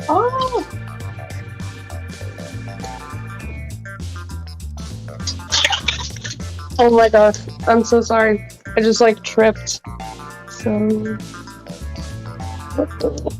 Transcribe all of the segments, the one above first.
Oh, oh my god. I'm so sorry. I just like tripped. So what the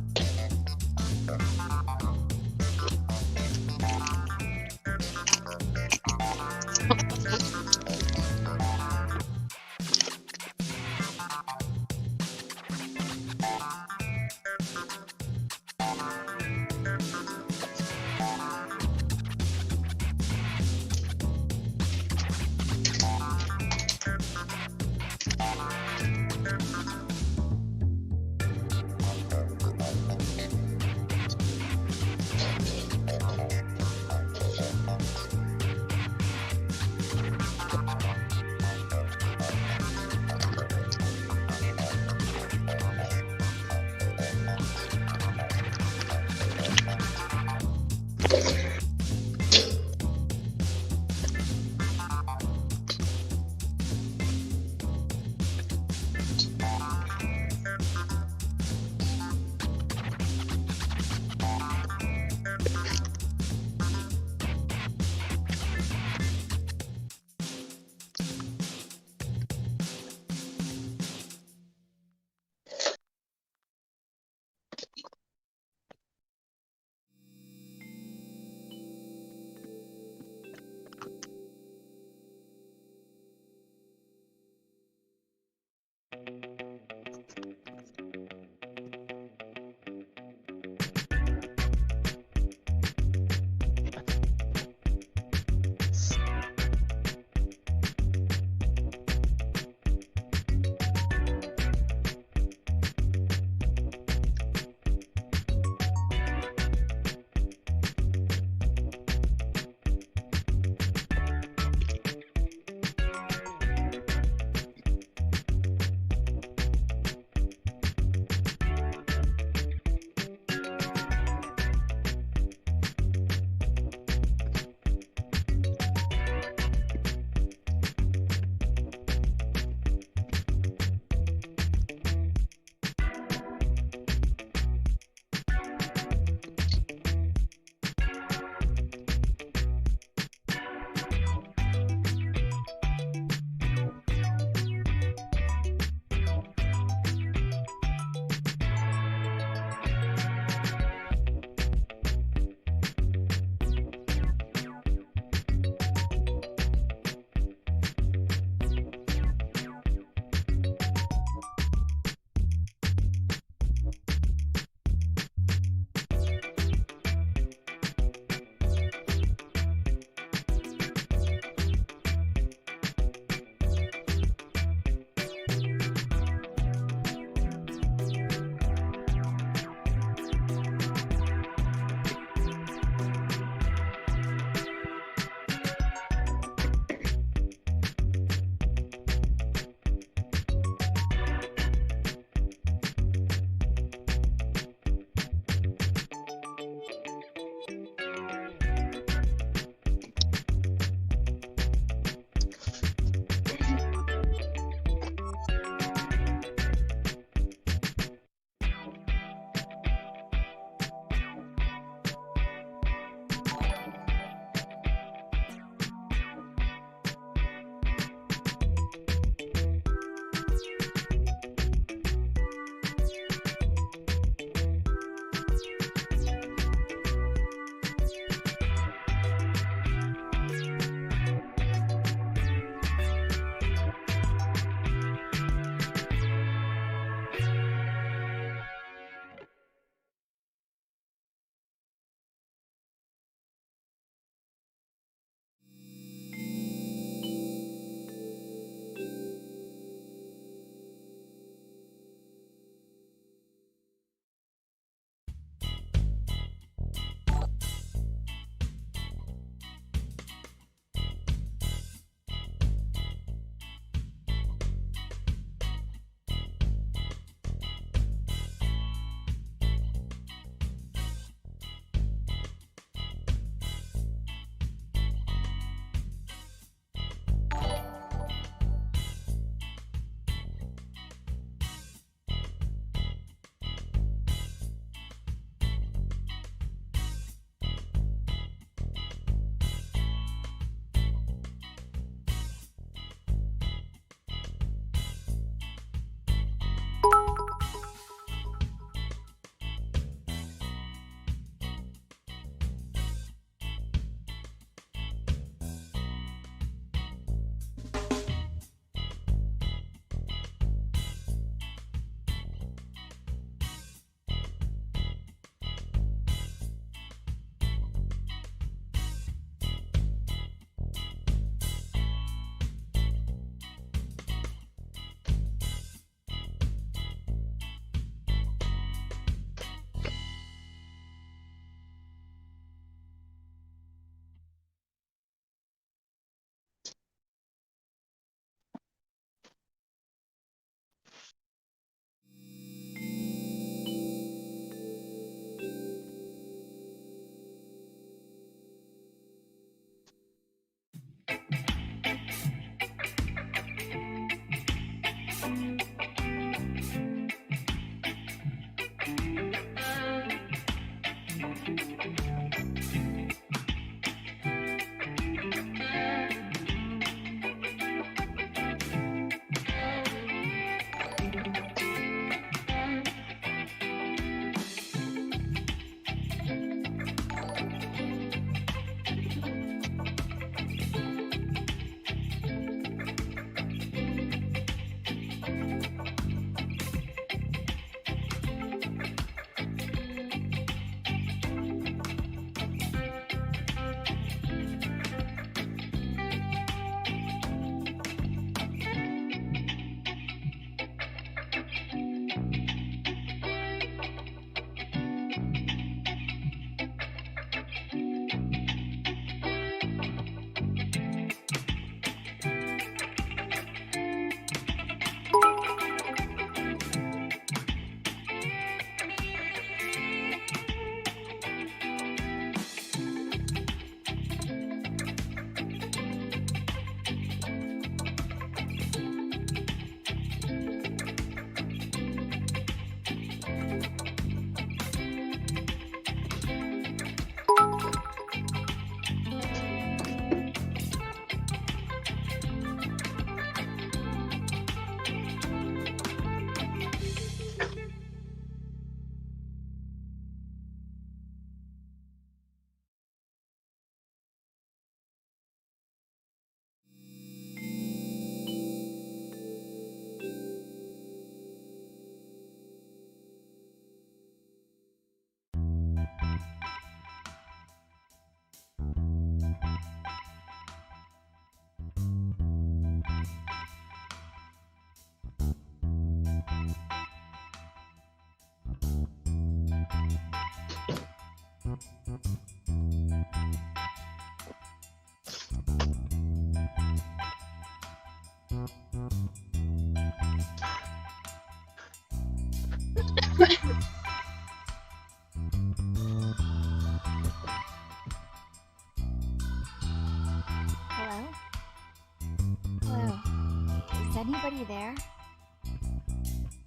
anybody there?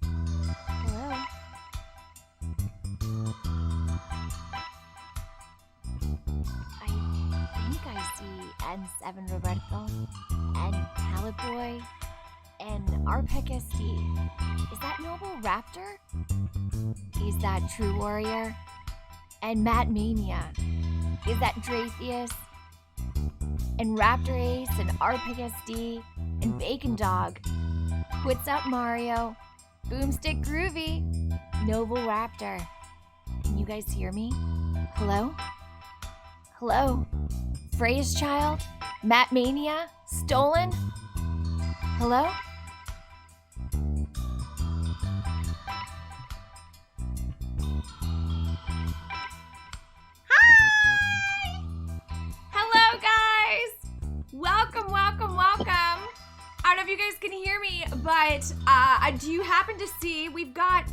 Hello? I think I see N7 Roberto and Pallet Boy and Arpekesti. Is that Noble Raptor? Is that True Warrior? And Matt Mania? Is that Dratheus? And Raptor Ace and Arpekesti and Bacon Dog? What's up, Mario? Boomstick Groovy? Noble Raptor? Can you guys hear me? Hello? Hello? Freya's Child? Matt Mania? Stolen? Hello? Hi! Hello, guys! Welcome, welcome, welcome. I don't know if you guys can hear me, but do you happen to see we've got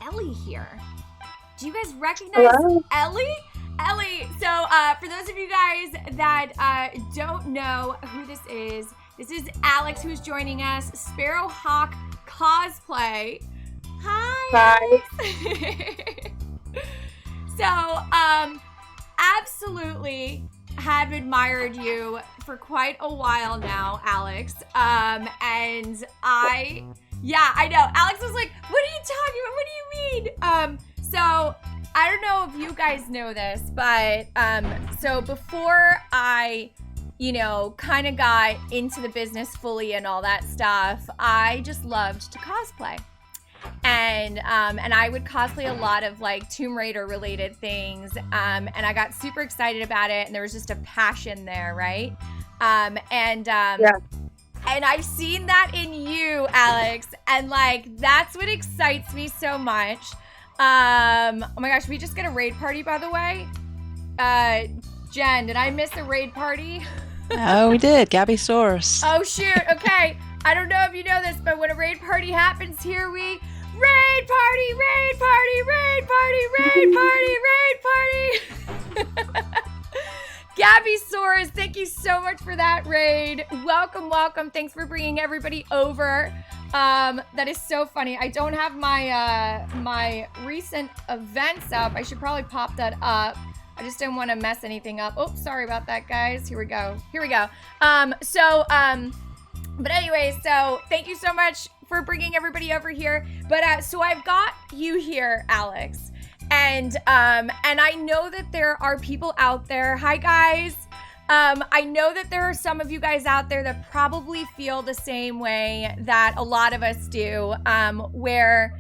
Ellie here? Do you guys recognize Hello? Ellie? Ellie, so for those of you guys that don't know who this is Alex who's joining us, Sparrow Hawk Cosplay. Hi. Hi. So, absolutely have admired you for quite a while now, Alex. And I know. Alex was like, what are you talking about? What do you mean? So I don't know if you guys know this, but so before I, kind of got into the business fully and all that stuff, I just loved to cosplay. And I would cosplay a lot of like Tomb Raider related things. And I got super excited about it, and there was just a passion there, right? Yeah. And I've seen that in you, Alex, and like that's what excites me so much. Oh my gosh, we just get a raid party, by the way. Jen, did I miss a raid party? Oh, we did. Gabby Source. Oh shoot, okay. I don't know if you know this, but when a raid party happens here, we raid party, raid party, raid party, raid party, raid party. Gabby Soares, thank you so much for that raid. Welcome, welcome. Thanks for bringing everybody over. That is so funny. I don't have my my recent events up. I should probably pop that up. I just didn't want to mess anything up. Oh, sorry about that, guys. Here we go. But anyway, so thank you so much for bringing everybody over here. But so I've got you here, Alex, and I know that there are people out there. Hi, guys. I know that there are some of you guys out there that probably feel the same way that a lot of us do, where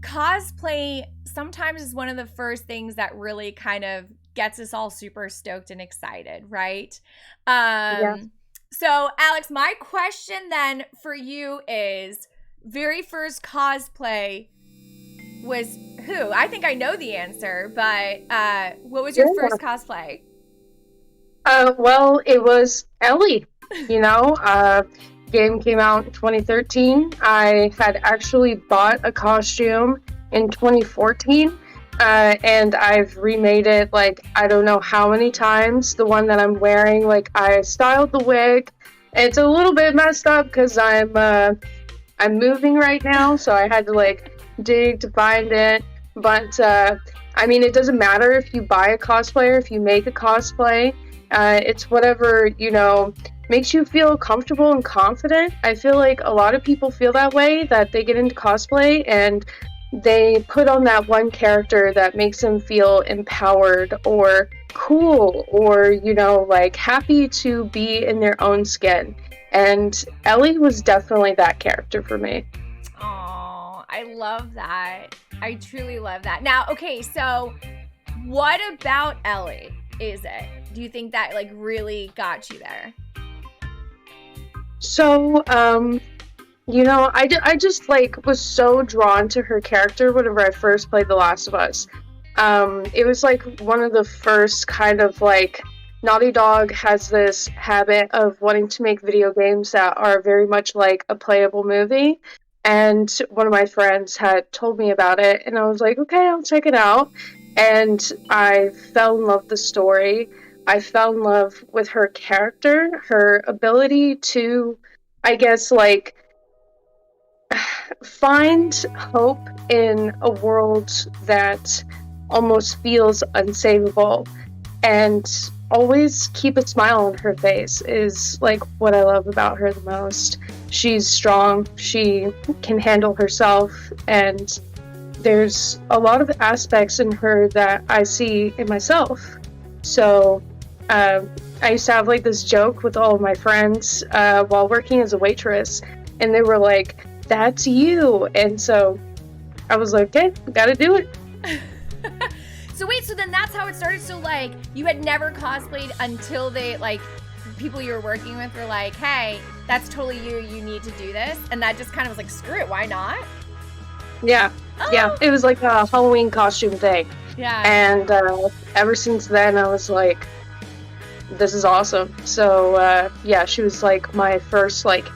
cosplay sometimes is one of the first things that really kind of gets us all super stoked and excited, right? Yeah. So, Alex, my question then for you is, very first cosplay was who? I think I know the answer, but what was your first cosplay? Well, it was Ellie. Game came out in 2013. I had actually bought a costume in 2014, and I've remade it like I don't know how many times. The one that I'm wearing, like I styled the wig. It's a little bit messed up because I'm moving right now, so I had to like dig to find it. But I mean, it doesn't matter if you buy a cosplay or if you make a cosplay. It's whatever, makes you feel comfortable and confident. I feel like a lot of people feel that way, that they get into cosplay and they put on that one character that makes them feel empowered or cool or, like happy to be in their own skin. And Ellie was definitely that character for me. Oh, I love that. I truly love that. Now, okay, so what about Ellie is it? Do you think that like really got you there? So, I just like was so drawn to her character whenever I first played The Last of Us. It was like one of the first kind of like Naughty Dog has this habit of wanting to make video games that are very much like a playable movie. And one of my friends had told me about it, and I was like, okay, I'll check it out. And I fell in love with the story. I fell in love with her character, her ability to, I guess, like, find hope in a world that almost feels unsavable, and always keep a smile on her face is like what I love about her the most. She's strong, she can handle herself, and there's a lot of aspects in her that I see in myself. So I used to have like this joke with all of my friends while working as a waitress, and they were like, "That's you." And so I was like, "Okay, gotta do it." So wait, so then that's how it started. So like, you had never cosplayed until they, like, people you were working with were like, "Hey, that's totally you. You need to do this," and that just kind of was like, "Screw it, why not?" Yeah, yeah. It was like a Halloween costume thing. Yeah. And ever since then, I was like, this is awesome. So yeah, she was like my first like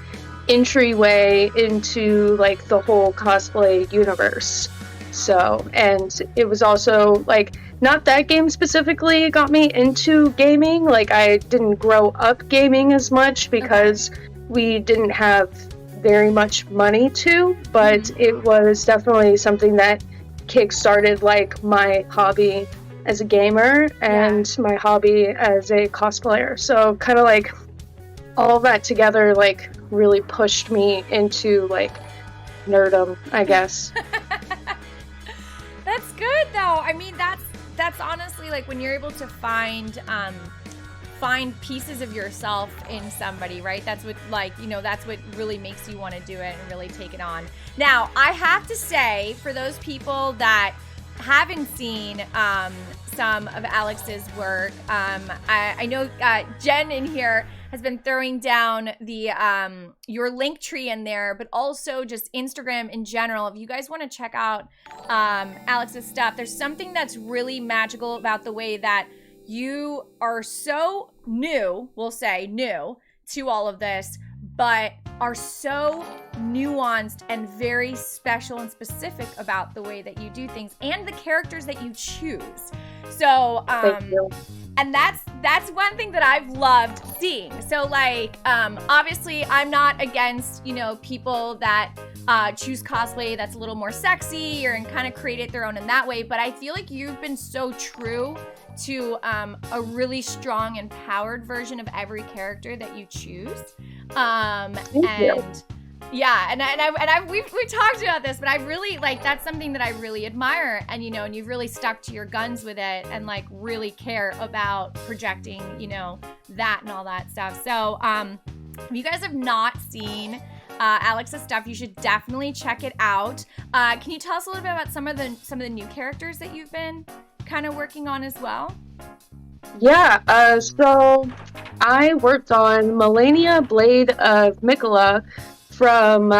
entryway into like the whole cosplay universe. So, and it was also like not that game specifically got me into gaming. Like I didn't grow up gaming as much because we didn't have very much money to, but it was definitely something that kick-started like my hobby as a gamer and my hobby as a cosplayer. So kind of like all of that together like really pushed me into like nerdom, I guess. That's good though. I mean, that's honestly like when you're able to find pieces of yourself in somebody, right? That's what, like, you know, that's what really makes you want to do it and really take it on. Now, I have to say, for those people that haven't seen some of Alex's work, I know Jen in here has been throwing down the your link tree in there, but also just Instagram in general. If you guys want to check out Alex's stuff, there's something that's really magical about the way that you are so new, we'll say new, to all of this, but are so nuanced and very special and specific about the way that you do things and the characters that you choose. So, and that's one thing that I've loved seeing. So like, obviously I'm not against, you know, people that choose cosplay that's a little more sexy or and kind of create it their own in that way. But I feel like you've been so true to a really strong, empowered version of every character that you choose. Thank you. Yeah, and we've talked about this, but I really like that's something that I really admire, and you know, and you've really stuck to your guns with it, and like really care about projecting, you know, that and all that stuff. So, if you guys have not seen Alex's stuff, you should definitely check it out. Can you tell us a little bit about some of the new characters that you've been kind of working on as well? Yeah, so I worked on Melania Blade of Mikola from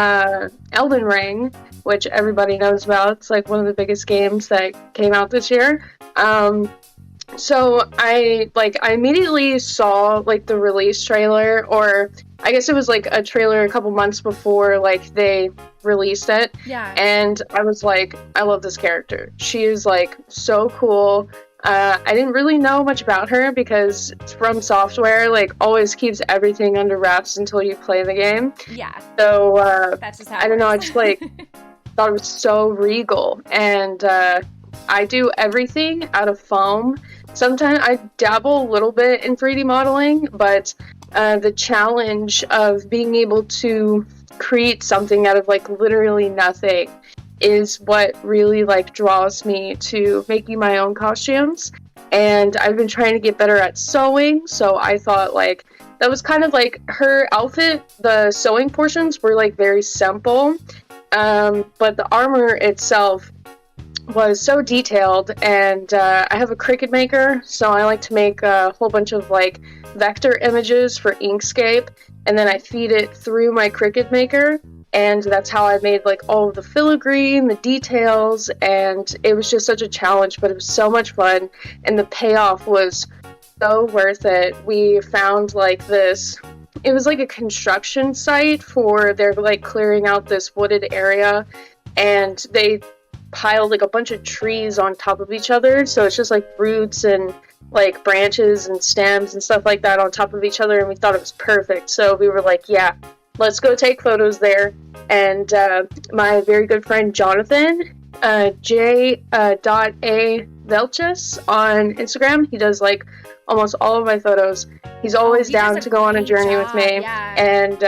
Elden Ring, which everybody knows about. It's like one of the biggest games that came out this year. So I immediately saw like the release trailer, or I guess it was like a trailer a couple months before like they released it. Yeah. And I was like, I love this character. She is like so cool. I didn't really know much about her because From Software like always keeps everything under wraps until you play the game. Yeah. So that's just how I don't know. I just like thought it was so regal, and I do everything out of foam. Sometimes I dabble a little bit in 3D modeling, but the challenge of being able to create something out of like literally nothing is what really like draws me to making my own costumes. And I've been trying to get better at sewing, so I thought like that was kind of like her outfit. The sewing portions were like very simple, but the armor itself was so detailed. And I have a Cricut maker, so I like to make a whole bunch of like vector images for Inkscape, and then I feed it through my Cricut maker. And that's how I made like all of the filigree, the details, and it was just such a challenge, but it was so much fun, and the payoff was so worth it. We found like this, it was like a construction site for, they're like clearing out this wooded area, and they piled like a bunch of trees on top of each other, so it's just like roots and like branches and stems and stuff like that on top of each other, and we thought it was perfect. So we were like, yeah, let's go take photos there. And my very good friend Jonathan, J.A. Velches on Instagram, he does like almost all of my photos. He's always down to go on a journey with me, and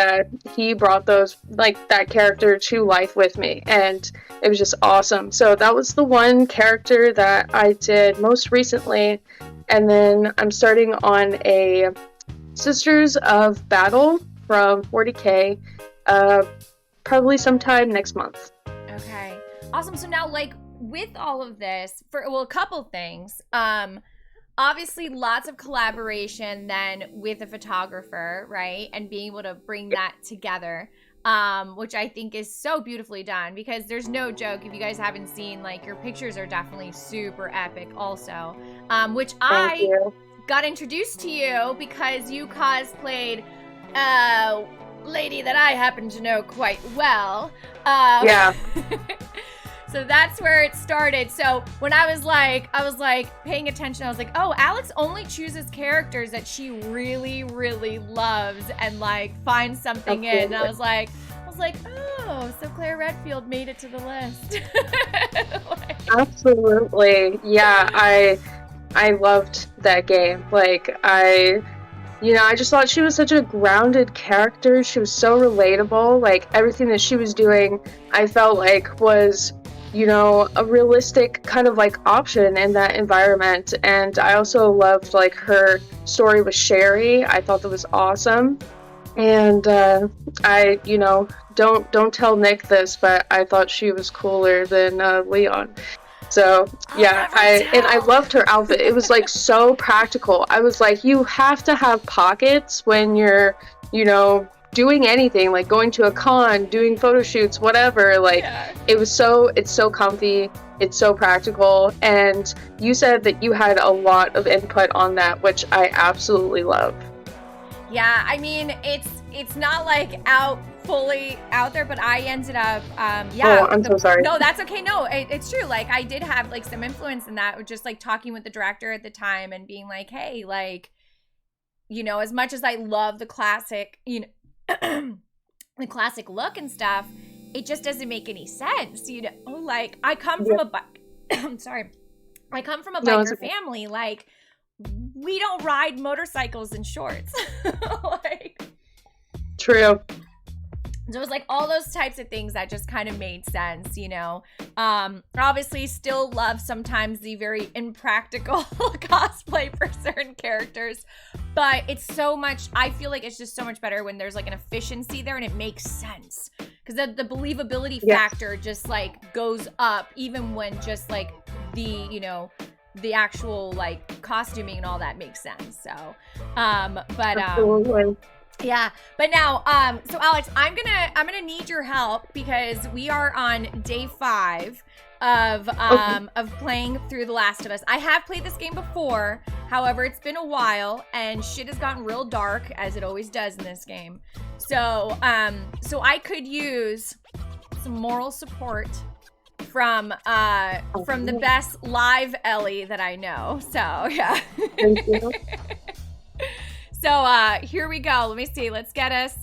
he brought that character to life with me, and it was just awesome. So that was the one character that I did most recently, and then I'm starting on a Sisters of Battle from 40K, probably sometime next month. Okay, awesome. So now, like, with all of this, a couple things. Obviously, lots of collaboration then with a photographer, right? And being able to bring that together, which I think is so beautifully done, because there's no joke. If you guys haven't seen, like, your pictures are definitely super epic also, which I got introduced to you because you cosplayed a lady that I happen to know quite well. Yeah. So that's where it started. So when I was like paying attention, I was like, oh, Alex only chooses characters that she really, really loves and like finds something in. And I was like, oh, so Claire Redfield made it to the list. Absolutely. Yeah, I loved that game. Like, I just thought she was such a grounded character. She was so relatable. Like, everything that she was doing, I felt like was, a realistic kind of like option in that environment. And I also loved like her story with Sherry. I thought that was awesome. And I, don't tell Nick this, but I thought she was cooler than Leon. So yeah, I loved her outfit. It was like so practical. I was like, you have to have pockets when you're, doing anything, like going to a con, doing photo shoots, whatever. Like, it's so comfy, it's so practical. And you said that you had a lot of input on that, which I absolutely love. Yeah, I mean, it's not like fully out there, but I ended up, Oh, I'm so sorry. No, that's okay. No, it's true. Like, I did have like some influence in that, just like talking with the director at the time and being like, hey, like, as much as I love the classic, the classic look and stuff, it just doesn't make any sense. Like, I come from I'm sorry. I come from a biker family. Like, we don't ride motorcycles in shorts. Like, true. So it was like all those types of things that just kind of made sense, Obviously still love sometimes the very impractical cosplay for certain characters, but it's so much, I feel like it's just so much better when there's like an efficiency there and it makes sense. Because the believability factor just like goes up even when just like the actual like costuming and all that makes sense. So, Absolutely. Yeah, but now, so Alex, I'm gonna need your help because we are on day 5 of playing through The Last of Us. I have played this game before, however, it's been a while and shit has gotten real dark, as it always does in this game. So, so I could use some moral support from the best live Ellie that I know. So yeah. Thank you. So here we go. Let me see. Let's get us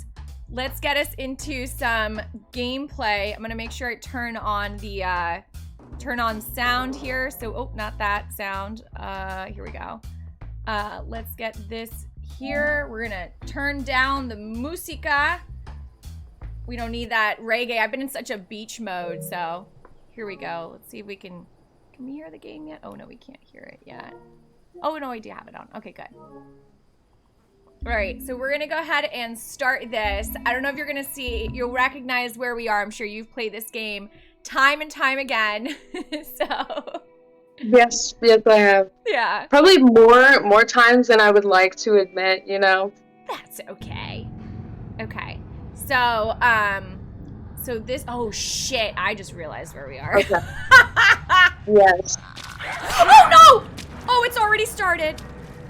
into some gameplay. I'm gonna make sure I turn on sound here. So not that sound. Here we go. Let's get this here. We're gonna turn down the musica. We don't need that reggae. I've been in such a beach mode. So here we go. Let's see if we can we hear the game yet? Oh no, we can't hear it yet. Oh no, I do have it on. Okay, good. All right, so we're gonna go ahead and start this. I don't know if you're gonna see, you'll recognize where we are. I'm sure you've played this game time and time again. So. Yes, I have. Yeah. Probably more times than I would like to admit, That's okay. Okay. So, so this, oh shit, I just realized where we are. Okay. Yes. Oh no! Oh, it's already started.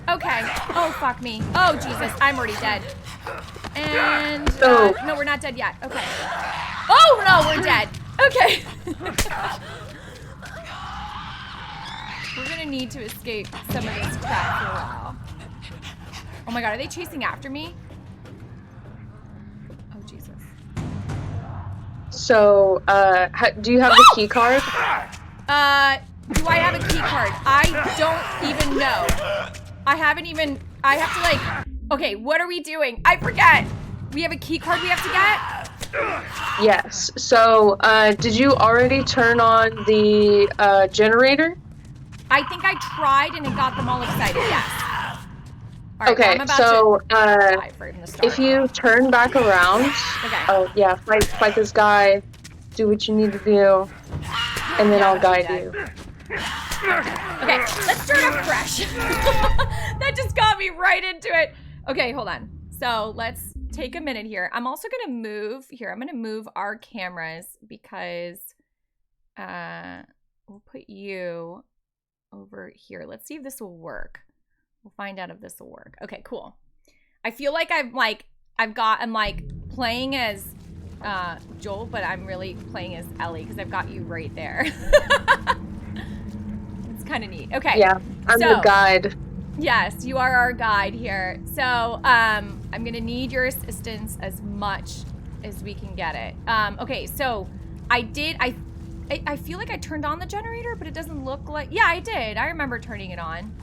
Okay. Oh, fuck me. Oh, Jesus. I'm already dead. And, no, we're not dead yet. Okay. Oh, no, we're dead. Okay. We're gonna need to escape some of this crap for a while. Oh my god, are they chasing after me? Oh, Jesus. So, do you have the key card? Do I have a key card? I don't even know. I have to like, okay, what are we doing? I forget. We have a key card we have to get? Yes. So, did you already turn on the generator? I think I tried and it got them all excited, yes. All right, Okay, well, I'm about so, to die from the start. if you turn back around, okay. oh yeah, fight this guy, do what you need to do, and then I'll guide you. Okay, let's start off fresh. That just got me right into it. Okay, hold on. So let's take a minute here. I'm also gonna move here. I'm gonna move our cameras because we'll put you over here. Let's see if this will work. We'll find out if this will work. Okay, cool. I feel like I'm playing as Joel, but I'm really playing as Ellie because I've got you right there. It's kind of neat. Okay. Yeah, I'm the guide. Yes, you are our guide here. So I'm gonna need your assistance as much as we can get it. Okay, so I feel like I turned on the generator, but it doesn't look like, yeah, I did. I remember turning it on.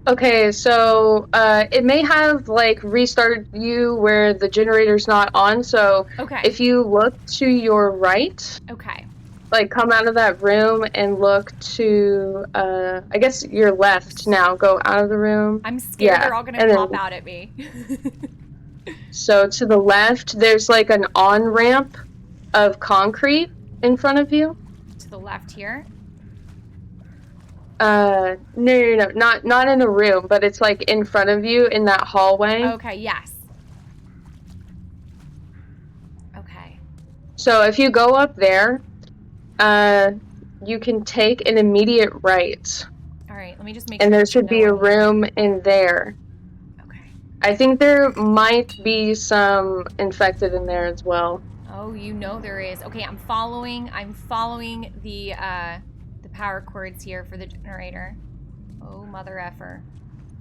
Okay, so it may have like restarted you where the generator's not on. So okay, if you look to your right, okay, like come out of that room and look to I guess your left now. Go out of the room. I'm scared they're all gonna pop out at me. So to the left, there's like an on-ramp of concrete in front of you. To the left here. No, not in a room, but it's like in front of you in that hallway. Okay, yes. Okay. So if you go up there, you can take an immediate right. All right, let me just make and sure. And there should be a room in there. Okay. I think there might be some infected in there as well. Oh, you know there is. Okay, I'm following the power cords here for the generator. Oh, mother effer.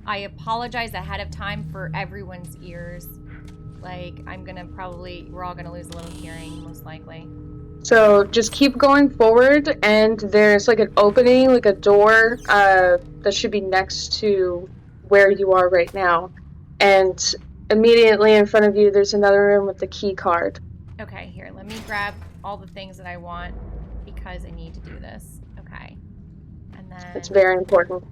I apologize ahead of time for everyone's ears. Like, we're all gonna lose a little hearing, most likely. So just keep going forward, and there's like an opening, like a door, that should be next to where you are right now. And immediately in front of you, there's another room with the key card. Okay, here, let me grab all the things that I want because I need to do this. Okay. And then... It's very important.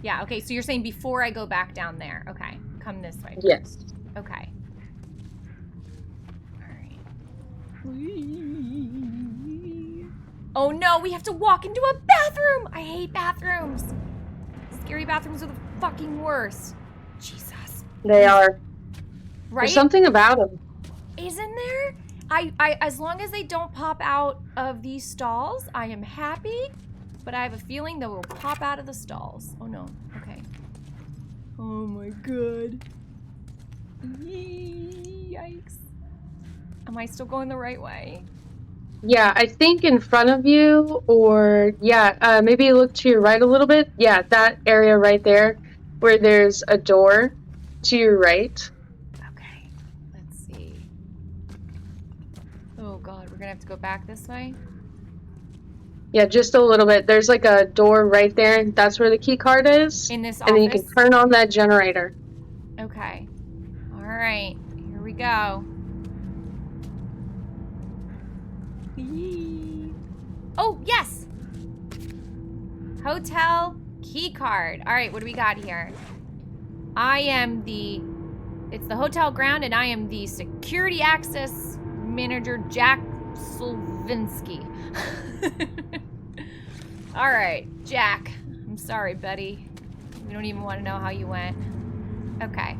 Yeah, okay, so you're saying before I go back down there. Okay, come this way first. Yes. Okay. Alright. Oh no, we have to walk into a bathroom! I hate bathrooms! Scary bathrooms are the fucking worst. Jesus. They are. Right? There's something about them. Isn't there? I as long as they don't pop out of these stalls, I am happy. But I have a feeling they will pop out of the stalls. Oh no. Okay. Oh my god. Yikes. Am I still going the right way? Yeah, I think in front of you, or yeah, maybe look to your right a little bit. Yeah, that area right there, where there's a door to your right. Okay, let's see. Oh god, we're gonna have to go back this way? Yeah, just a little bit. There's like a door right there. That's where the key card is. In this office? And then you can turn on that generator. Okay. All right, here we go. Oh, yes! Hotel key card. All right, what do we got here? It's the hotel ground, and I am the security access manager, Jack Solvinsky. All right, Jack. I'm sorry, buddy. We don't even want to know how you went. Okay.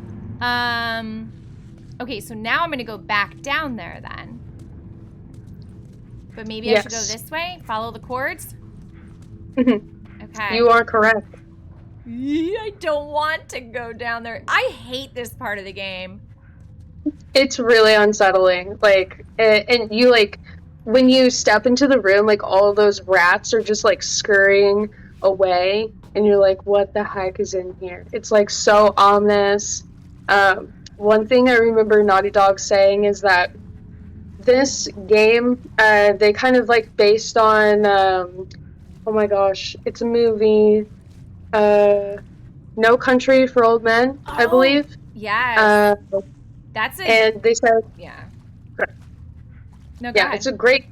Okay, so now I'm going to go back down there then. But maybe I should go this way? Follow the cords? Okay. You are correct. I don't want to go down there. I hate this part of the game. It's really unsettling. Like, and you like, when you step into the room, like all of those rats are just like scurrying away, and you're like, what the heck is in here? It's like so ominous. One thing I remember Naughty Dog saying is that this game, they kind of like based on, oh my gosh, it's a movie, No Country for Old Men, I Oh, believe. yes. That's a And they said, yeah. No, go yeah, it's ahead. a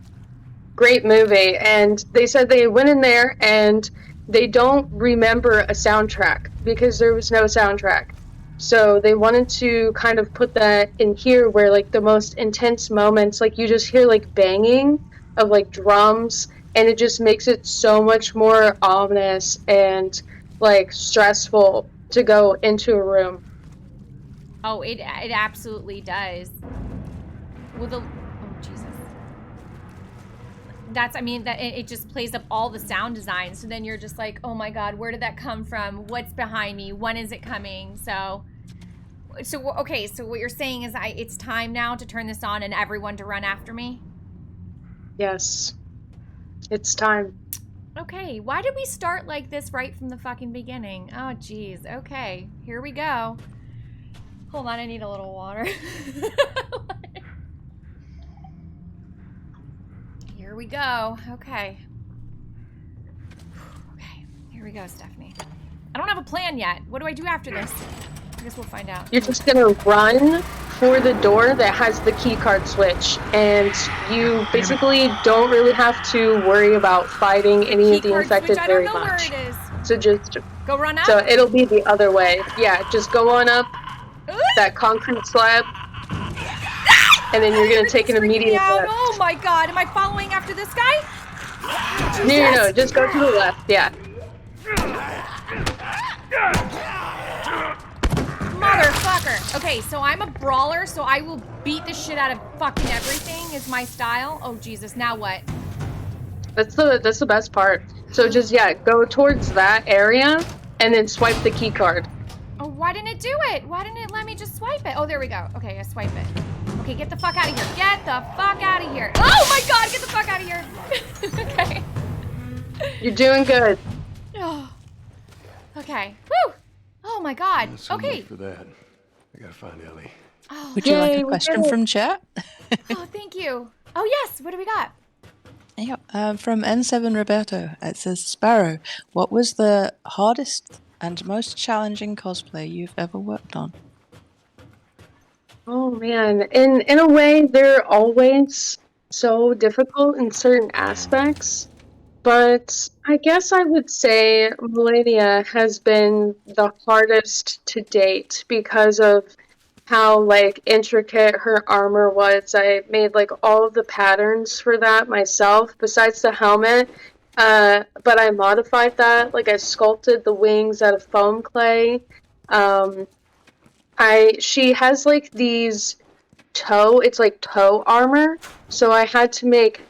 great movie. And they said they went in there and they don't remember a soundtrack because there was no soundtrack. So they wanted to kind of put that in here where like the most intense moments, like you just hear like banging of like drums, and it just makes it so much more ominous and like stressful to go into a room. Oh, it absolutely does. Well, oh Jesus. That's, I mean, that it just plays up all the sound design. So then you're just like, oh my God, where did that come from? What's behind me? When is it coming? So okay. So what you're saying is it's time now to turn this on and everyone to run after me. Yes, it's time. Okay. Why did we start like this right from the fucking beginning? Oh, geez. Okay. Here we go. Hold on. I need a little water. Here we go. Okay. Okay. Here we go, Stephanie. I don't have a plan yet. What do I do after this? I guess we'll find out. You're just gonna run for the door that has the keycard switch, and you basically don't really have to worry about fighting any of the Keycard switch, infected I don't very know where much. it is. So just Go run up? so it'll be the other way. Yeah, just go on up that concrete slab, and then you're gonna take an Everything's freaking me immediate out. left. Oh my God. Am I following after this guy? No, just go to the left. Yeah. Motherfucker. Okay, so I'm a brawler, so I will beat the shit out of fucking everything is my style. Oh Jesus, now what? That's the best part. So just go towards that area, and then swipe the keycard. Oh, why didn't it do it? Why didn't it let me just swipe it? Oh, there we go. Okay, I swipe it. Okay, get the fuck out of here. Get the fuck out of here. Oh my God, get the fuck out of here. Okay. You're doing good. Oh. Okay. Woo! Oh my God. So Okay. much for that. I gotta find Ellie. Oh, Would you like Yay, a we question did it. from chat? oh, thank you. Oh yes. What do we got? Yeah, from N7 Roberto. It says, Sparrow, what was the hardest and most challenging cosplay you've ever worked on? Oh man, in a way, they're always so difficult in certain aspects, but I guess I would say Millennia has been the hardest to date because of how like intricate her armor was. I made like all of the patterns for that myself, besides the helmet. But I modified that. Like I sculpted the wings out of foam clay. Um, she has like these it's like toe armor. So I had to make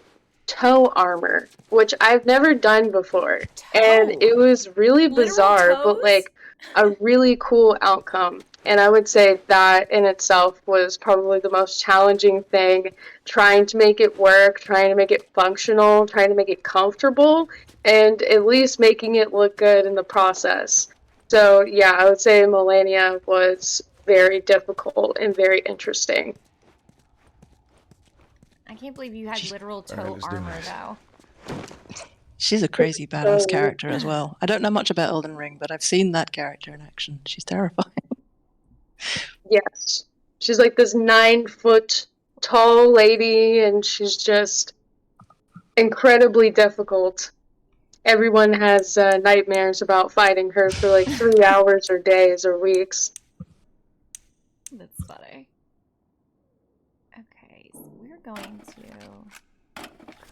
toe armor, which I've never done before. And it was really bizarre, but like a really cool outcome. And I would say that in itself was probably the most challenging thing, trying to make it work, trying to make it functional, trying to make it comfortable, and at least making it look good in the process. So yeah, I would say Melania was very difficult and very interesting. I can't believe you had literal toe armor though. She's a crazy badass character as well. I don't know much about Elden Ring, but I've seen that character in action. She's terrifying. Yes. She's like this 9-foot tall lady, and she's just incredibly difficult. Everyone has nightmares about fighting her for like 3 hours or days or weeks. That's funny. Okay, so we're going to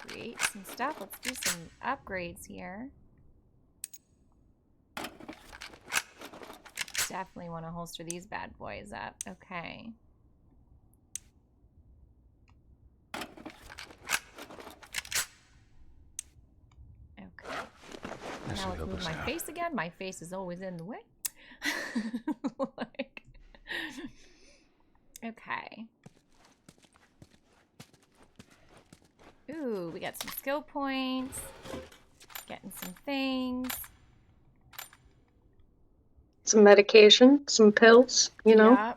create some stuff. Let's do some upgrades here. Definitely want to holster these bad boys up. Okay. Okay. Now let's move my face again. My face is always in the way. Like, okay. Ooh, we got some skill points. Getting some things. Some medication, some pills, you know?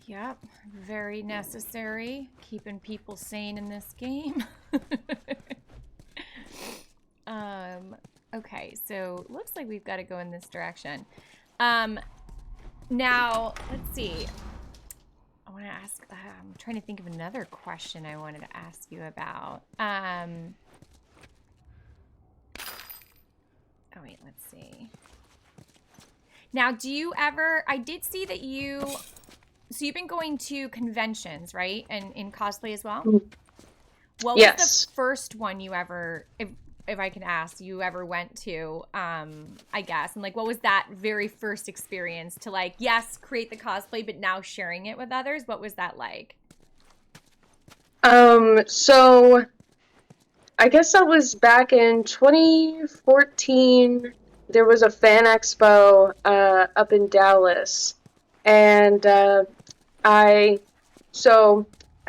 Yep, very necessary. Keeping people sane in this game. Okay, so looks like we've got to go in this direction. Now, let's see. I want to ask, I'm trying to think of another question I wanted to ask you about. Oh, wait, let's see. Now, do you ever, I did see that so you've been going to conventions, right? And in cosplay as well? What was Yes. the first one you ever, if I can ask, you ever went to, I guess? And like, what was that very first experience to like, yes, create the cosplay, but now sharing it with others? What was that like? So I guess that was back in 2014. There was a fan expo up in Dallas, and I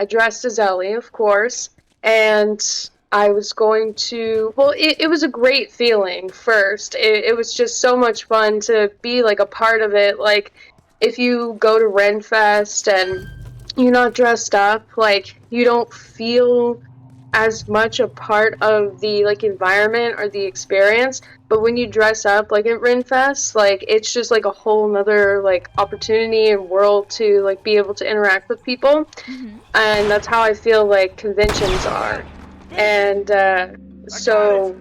dressed as Ellie, of course, and I was going to, well, it was a great feeling first. It was just so much fun to be like a part of it. Like if you go to Renfest and you're not dressed up, like you don't feel as much a part of the like environment or the experience. But when you dress up like at Renfest, like it's just like a whole nother like opportunity and world to like be able to interact with people. And that's how I feel like conventions are. And so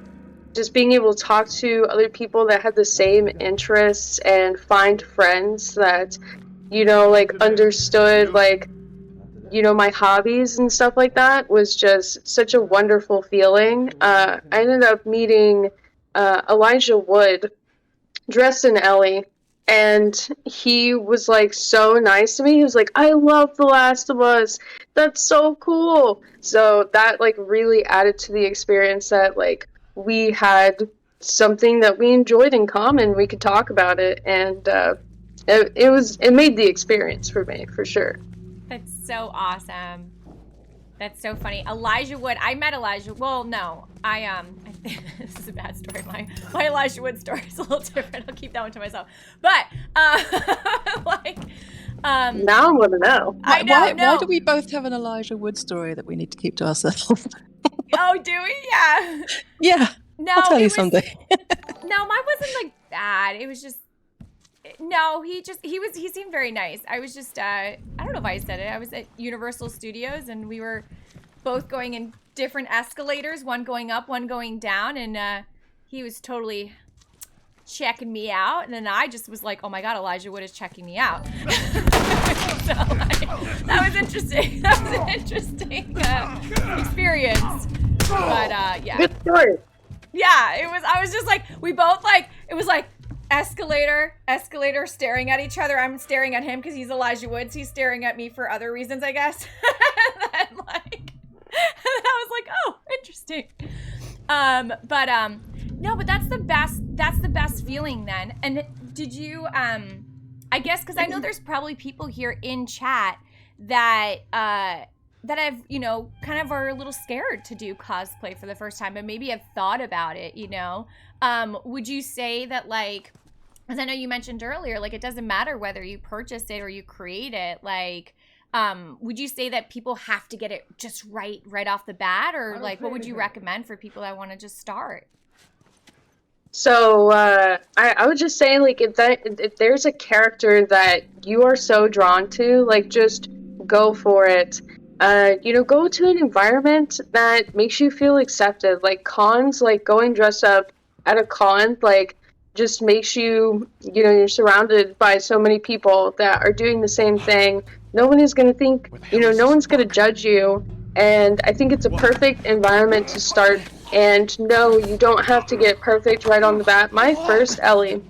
just being able to talk to other people that have the same interests and find friends that, you know, like understood like, you know, my hobbies and stuff like that was just such a wonderful feeling. I ended up meeting Elijah Wood dressed in Ellie, and he was like so nice to me. He was like, I love The Last of Us. That's so cool. So that like really added to the experience that like we had something that we enjoyed in common. We could talk about it, and it made the experience for me for sure. That's so awesome. That's so funny. Elijah Wood. I met Elijah. Well, no. This is a bad story. My Elijah Wood story is a little different. I'll keep that one to myself. But Now I want to know. I know. Why do we both have an Elijah Wood story that we need to keep to ourselves? Oh, do we? Yeah. Yeah. No, I'll tell you was, someday. No, mine wasn't like bad. It was just no, he seemed very nice. I was just I don't know if I said it. I was at Universal Studios and we were both going in different escalators, one going up, one going down, and he was totally checking me out, and then I just was like, oh my god, Elijah Wood is checking me out. So that was interesting. That was an interesting experience. But yeah. Good story. Yeah, it was. I was just like, we both like. It was like escalator, staring at each other. I'm staring at him because he's Elijah Woods. He's staring at me for other reasons, I guess. And then like, I was like, oh, interesting. No, but that's the best. That's the best feeling then. And did you? I guess because I know there's probably people here in chat that that have, you know, kind of are a little scared to do cosplay for the first time, but maybe have thought about it, you know? Would you say that, like, as I know you mentioned earlier, like, it doesn't matter whether you purchase it or you create it, like, would you say that people have to get it just right off the bat? Or, like, what would you recommend for people that want to just start? So I would just say, like, if there's a character that you are so drawn to, like, just go for it. You know, go to an environment that makes you feel accepted. Like cons, like going dressed up at a con, like just makes you, you know, you're surrounded by so many people that are doing the same thing. No one is going to think, you know, no one's going to judge you. And I think it's a perfect environment to start. And no, you don't have to get perfect right on the bat. My first Ellie,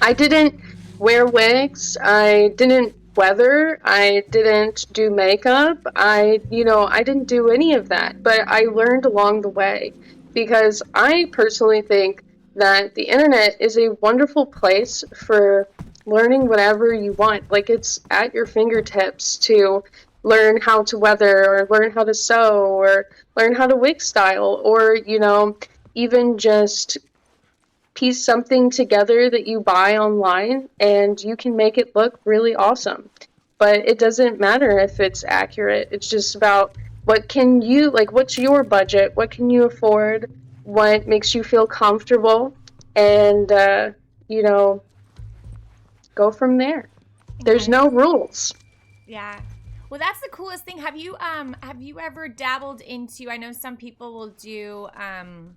I didn't wear wigs. I didn't weather. I didn't do makeup. I didn't do any of that. But I learned along the way because I personally think that the internet is a wonderful place for learning whatever you want. Like it's at your fingertips to learn how to weather or learn how to sew or learn how to wig style or, you know, even just piece something together that you buy online and you can make it look really awesome. but it doesn't matter if it's accurate. It's just about what can you, like, what's your budget? What can you afford? What makes you feel comfortable? And, you know, go from there. There's no rules. Yeah. Well, that's the coolest thing. Have you ever dabbled into, I know some people will do I'm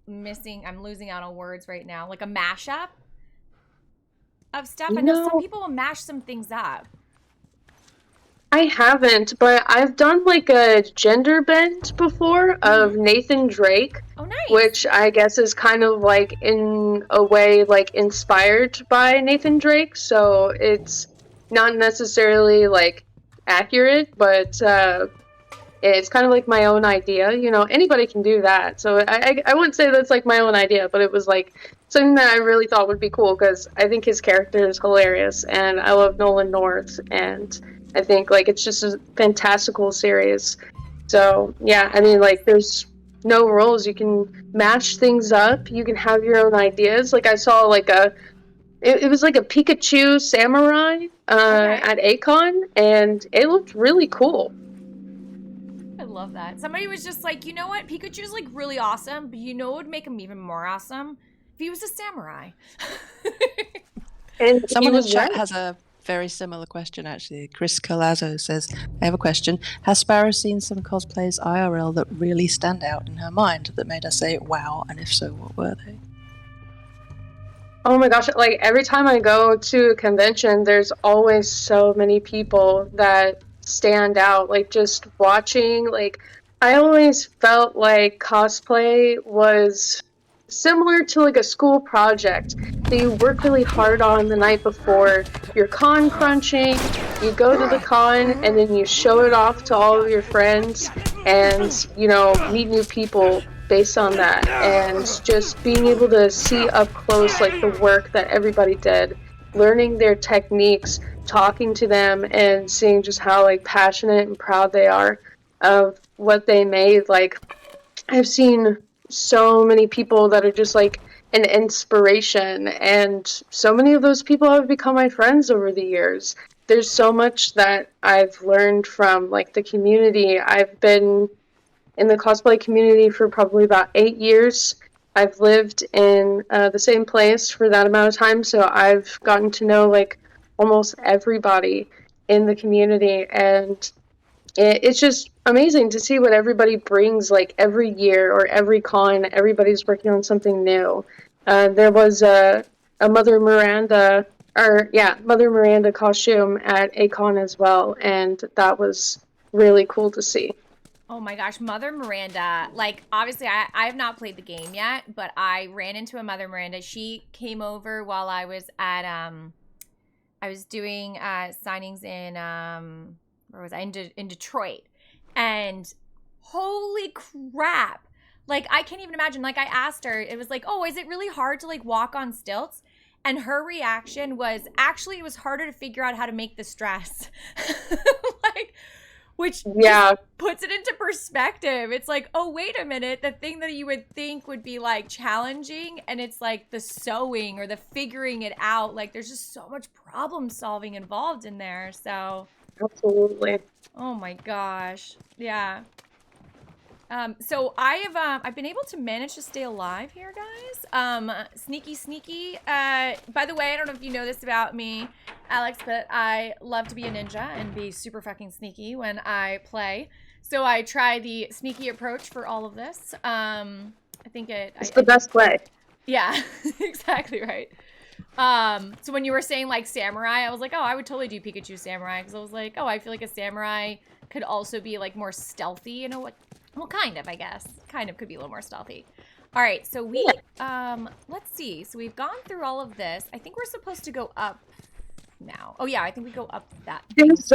losing out on words right now, like a mashup of stuff. I know some people will mash some things up. I haven't, but I've done like a gender bend before of Nathan Drake. Oh, nice. Which I guess is kind of like in a way like inspired by Nathan Drake. So it's not necessarily like accurate, but it's kind of like my own idea. You know, anybody can do that. So I wouldn't say that's like my own idea, but it was like something that I really thought would be cool because I think his character is hilarious and I love Nolan North and I think like it's just a fantastical series. So yeah, I mean like there's no rules. You can match things up. You can have your own ideas. Like I saw like it was like a Pikachu samurai at Akon and it looked really cool. I love that. Somebody was just like, you know what? Pikachu's like really awesome, but you know what would make him even more awesome? If he was a samurai. And someone in chat has a very similar question, actually. Chris Colazzo says, I have a question. Has Sparrow seen some cosplays IRL that really stand out in her mind that made her say, wow, and if so, what were they? Oh my gosh, like every time I go to a convention, there's always so many people that stand out. Like just watching, like I always felt like cosplay was similar to like a school project that you work really hard on the night before. You're con crunching, you go to the con and then you show it off to all of your friends and, you know, meet new people based on that. And just being able to see up close like the work that everybody did, learning their techniques, talking to them and seeing just how like passionate and proud they are of what they made. Like I've seen so many people that are just like an inspiration and so many of those people have become my friends over the years. There's so much that I've learned from like the community. I've been in the cosplay community for probably about 8 years. I've lived in the same place for that amount of time, so I've gotten to know like almost everybody in the community, and it's just amazing to see what everybody brings like every year or every con. Everybody's working on something new. There was a Mother Miranda costume at Akon as well, and that was really cool to see. Oh my gosh, Mother Miranda. Like, obviously, I have not played the game yet, but I ran into a Mother Miranda. She came over while I was at, I was doing signings in, where was I? In Detroit. And holy crap. Like, I can't even imagine. Like, I asked her, it was like, oh, is it really hard to, like, walk on stilts? And her reaction was, actually, it was harder to figure out how to make the stress. Like, which just puts it into perspective. It's like, oh, wait a minute. The thing that you would think would be like challenging, and it's like the sewing or the figuring it out. Like there's just so much problem solving involved in there. So absolutely. Oh my gosh. Yeah. So I've been able to manage to stay alive here, guys. Sneaky. By the way, I don't know if you know this about me, Alex, but I love to be a ninja and be super fucking sneaky when I play. So I try the sneaky approach for all of this. I think it's the best way. Yeah, exactly right. So when you were saying like samurai, I was like, oh, I would totally do Pikachu samurai, because I was like, oh, I feel like a samurai could also be like more stealthy, you know what? Well, kind of, I guess. Kind of could be a little more stealthy. All right, so we, let's see. So we've gone through all of this. I think we're supposed to go up now. Oh, yeah, I think we go up that. There's,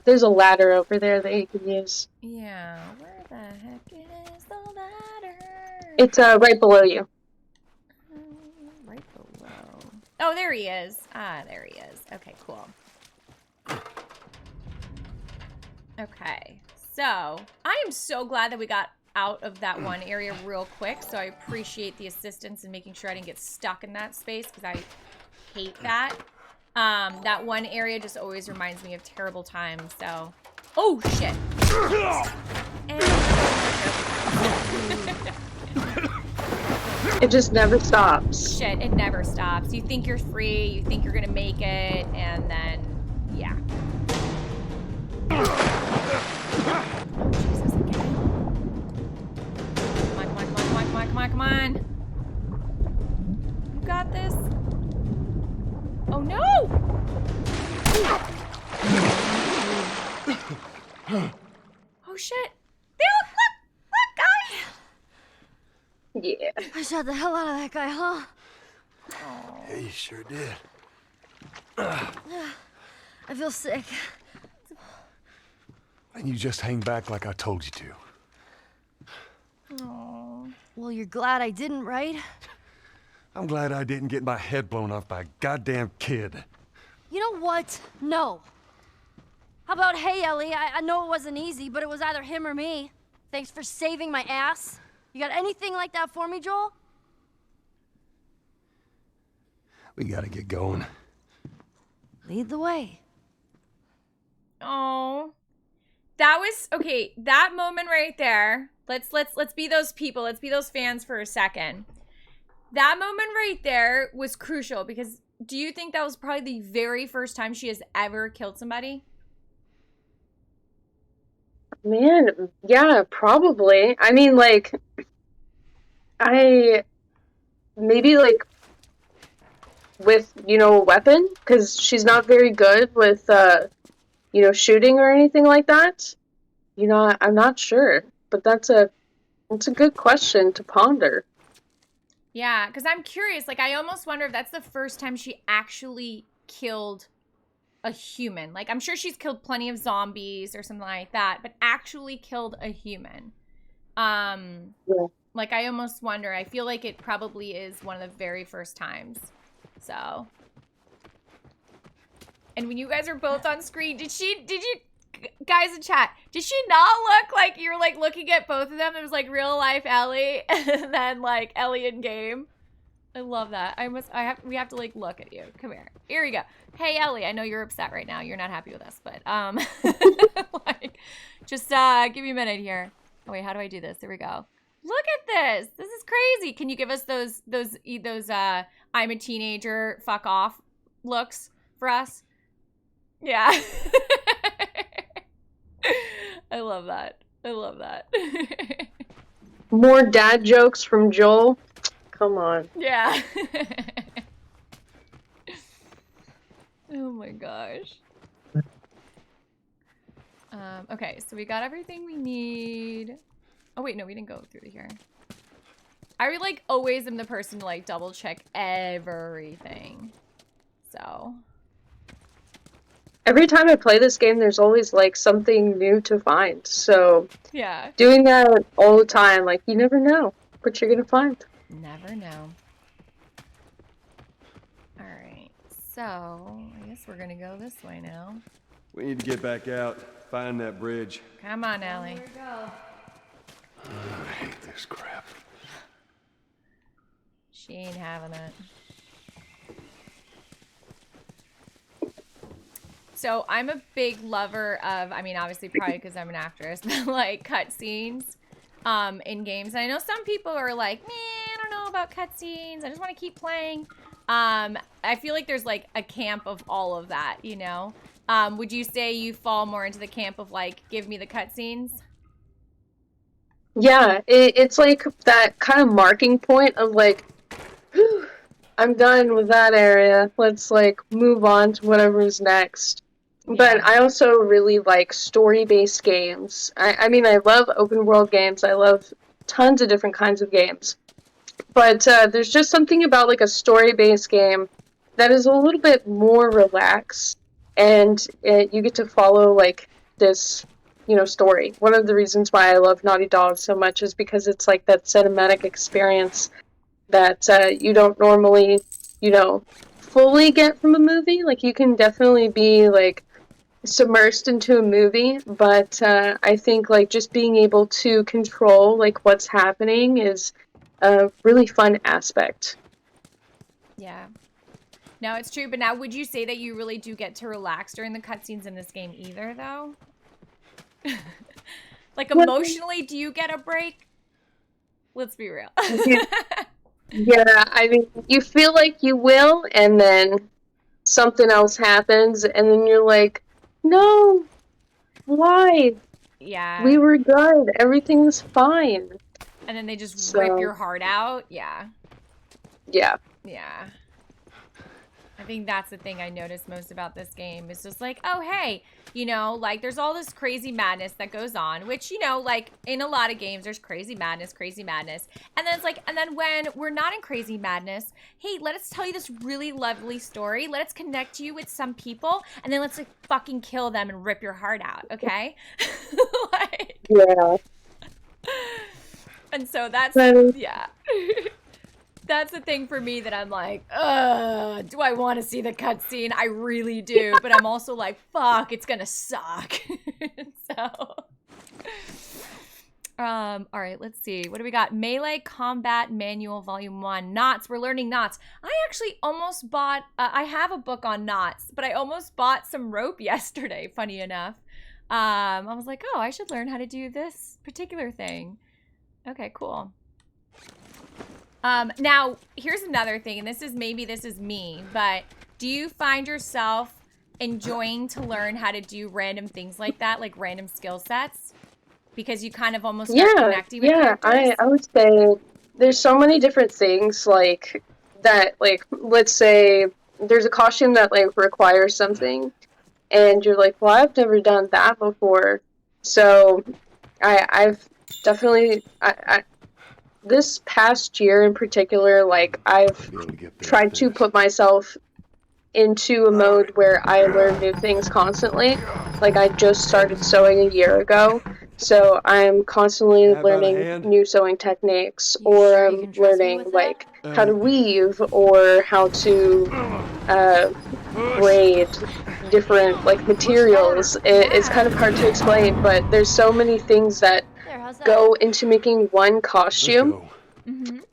there's a ladder over there that you can use. Yeah, where the heck is the ladder? It's, right below you. Right below. Oh, there he is. Ah, there he is. Okay, cool. Okay. So, I am so glad that we got out of that one area real quick, so I appreciate the assistance in making sure I didn't get stuck in that space, because I hate that. That one area just always reminds me of terrible times, so... Oh, shit! And... It just never stops. Shit, it never stops. You think you're free, you think you're gonna make it, and then... Yeah. Oh, Jesus, okay. Come on. You got this. Oh, no! Oh, shit. Look, guys! Yeah. I shot the hell out of that guy, huh? Yeah, you sure did. I feel sick. And you just hang back like I told you to. Aww. Well, you're glad I didn't, right? I'm glad I didn't get my head blown off by a goddamn kid. You know what? No. How about, hey, Ellie, I know it wasn't easy, but it was either him or me. Thanks for saving my ass. You got anything like that for me, Joel? We gotta get going. Lead the way. Oh, that was okay. That moment right there. Let's be those people. Let's be those fans for a second. That moment right there was crucial because do you think that was probably the very first time she has ever killed somebody? Man, yeah, probably. I mean, like, maybe, like, with, a weapon, because she's not very good with, shooting or anything like that. I'm not sure, but that's a good question to ponder. Yeah, because I'm curious. Like, I almost wonder if that's the first time she actually killed a human. Like, I'm sure she's killed plenty of zombies or something like that, but actually killed a human. Yeah. Like, I almost wonder. I feel like it probably is one of the very first times. So. And when you guys are both on screen, did you, guys in chat, did she not look like you were, like, looking at both of them? It was, like, real life Ellie and then, like, Ellie in game. I love that. We have to, like, look at you. Come here. Here we go. Hey, Ellie, I know you're upset right now. You're not happy with us, but, like, just, give me a minute here. Oh, wait, how do I do this? There we go. Look at this. This is crazy. Can you give us those, I'm a teenager, fuck off looks for us? Yeah. I love that. I love that. More dad jokes from Joel. Come on. Yeah. Oh my gosh. Okay, so we got everything we need. Oh wait, no, we didn't go through here. I would like always am the person to like double check everything. So. Every time I play this game, there's always, like, something new to find. So, yeah. Doing that all the time, like, you never know what you're gonna find. Never know. Alright, so, I guess we're gonna go this way now. We need to get back out, find that bridge. Come on, Ellie. Here we go. I hate this crap. She ain't having it. So I'm a big lover of, I mean, obviously probably because I'm an actress, but like cutscenes in games. And I know some people are like, man, I don't know about cutscenes. I just want to keep playing. I feel like there's like a camp of all of that, you know? Would you say you fall more into the camp of like, give me the cutscenes? Yeah, it's like that kind of marking point of like, whew, I'm done with that area. Let's like move on to whatever's next. But I also really like story-based games. I mean, I love open world games. I love tons of different kinds of games. But there's just something about like a story-based game that is a little bit more relaxed, and you get to follow like this, story. One of the reasons why I love Naughty Dog so much is because it's like that cinematic experience that you don't normally, fully get from a movie. Like you can definitely be like submersed into a movie, but I think like just being able to control like what's happening is a really fun aspect. Yeah. No, it's true. But now, would you say that you really do get to relax during the cutscenes in this game either, though? Like, emotionally, do you get a break? Let's be real. Yeah, I mean, you feel like you will, and then something else happens, and then you're like, no, why? Yeah. We were good. Everything was fine. And then they just So- rip your heart out. Yeah. Yeah. Yeah. I think that's the thing I noticed most about this game. It's just like, oh, hey, you know, like there's all this crazy madness that goes on, which, you know, like in a lot of games, there's crazy madness. And then it's like, and then when we're not in crazy madness, hey, let us tell you this really lovely story. Let us connect you with some people, and then let's like fucking kill them and rip your heart out, okay? Like, Yeah. and so that's, yeah. That's the thing for me that I'm like, do I want to see the cutscene? I really do. But I'm also like, fuck, it's going to suck. So, all right, let's see. What do we got? Melee Combat Manual Volume 1. Knots. We're learning knots. I actually almost bought, I have a book on knots, but I almost bought some rope yesterday, funny enough. I was like, oh, I should learn how to do this particular thing. Okay, cool. Now, here's another thing, and this is me, but do you find yourself enjoying to learn how to do random things like that, like random skill sets? Because you kind of almost start connecting with characters? I would say there's so many different things, like, that, like, let's say there's a costume that, like, requires something, and you're like, well, I've never done that before, so I've definitely, this past year in particular, like, I've tried to put myself into a mode where I learn new things constantly. Like, I just started sewing a year ago, so I'm constantly learning new sewing techniques, or I'm learning, like, how to weave, or how to braid different, like, materials. It's kind of hard to explain, but there's so many things that go into making one costume,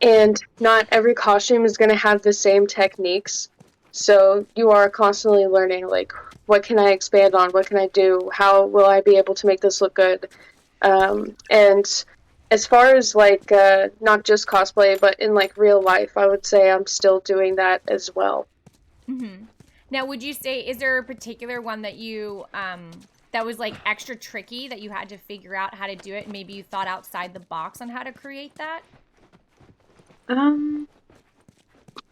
and not every costume is going to have the same techniques, so you are constantly learning, like, what can I expand on, what can I do, how will I be able to make this look good, and as far as, like, not just cosplay, but in, like, real life, I would say I'm still doing that as well. Now, would you say, is there a particular one that you, that was like extra tricky that you had to figure out how to do it, and maybe you thought outside the box on how to create that?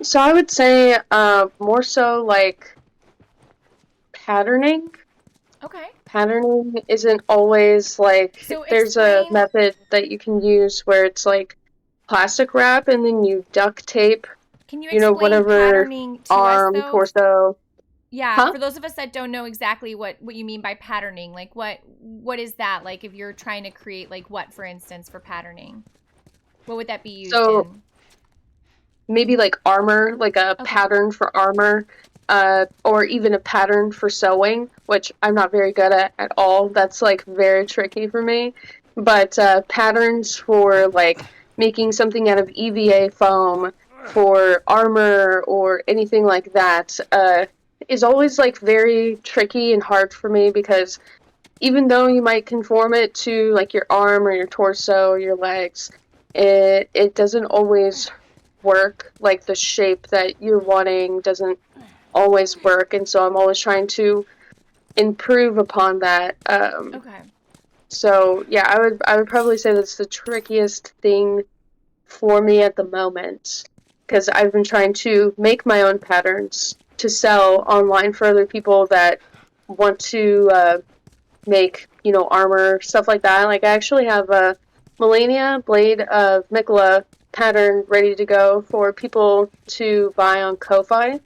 So I would say more so like patterning. Okay. Patterning isn't always like, So there's a method that you can use where it's like plastic wrap and then you duct tape, Can you you know, explain whatever patterning to arm, us, though? torso. Yeah, for those of us that don't know exactly what you mean by patterning, like what is that? Like if you're trying to create like what, for instance, for patterning? What would that be used in? Maybe like armor, like a pattern for armor, or even a pattern for sewing, which I'm not very good at all. That's like very tricky for me. But patterns for like making something out of EVA foam for armor or anything like that is always like very tricky and hard for me, because even though you might conform it to like your arm or your torso or your legs, it doesn't always work. Like the shape that you're wanting doesn't always work, and so I'm always trying to improve upon that. So yeah, I would probably say that's the trickiest thing for me at the moment, because I've been trying to make my own patterns to sell online for other people that want to make, you know, armor, stuff like that. Like I actually have a Melania Blade of Mikola pattern ready to go for people to buy on Ko-Fi.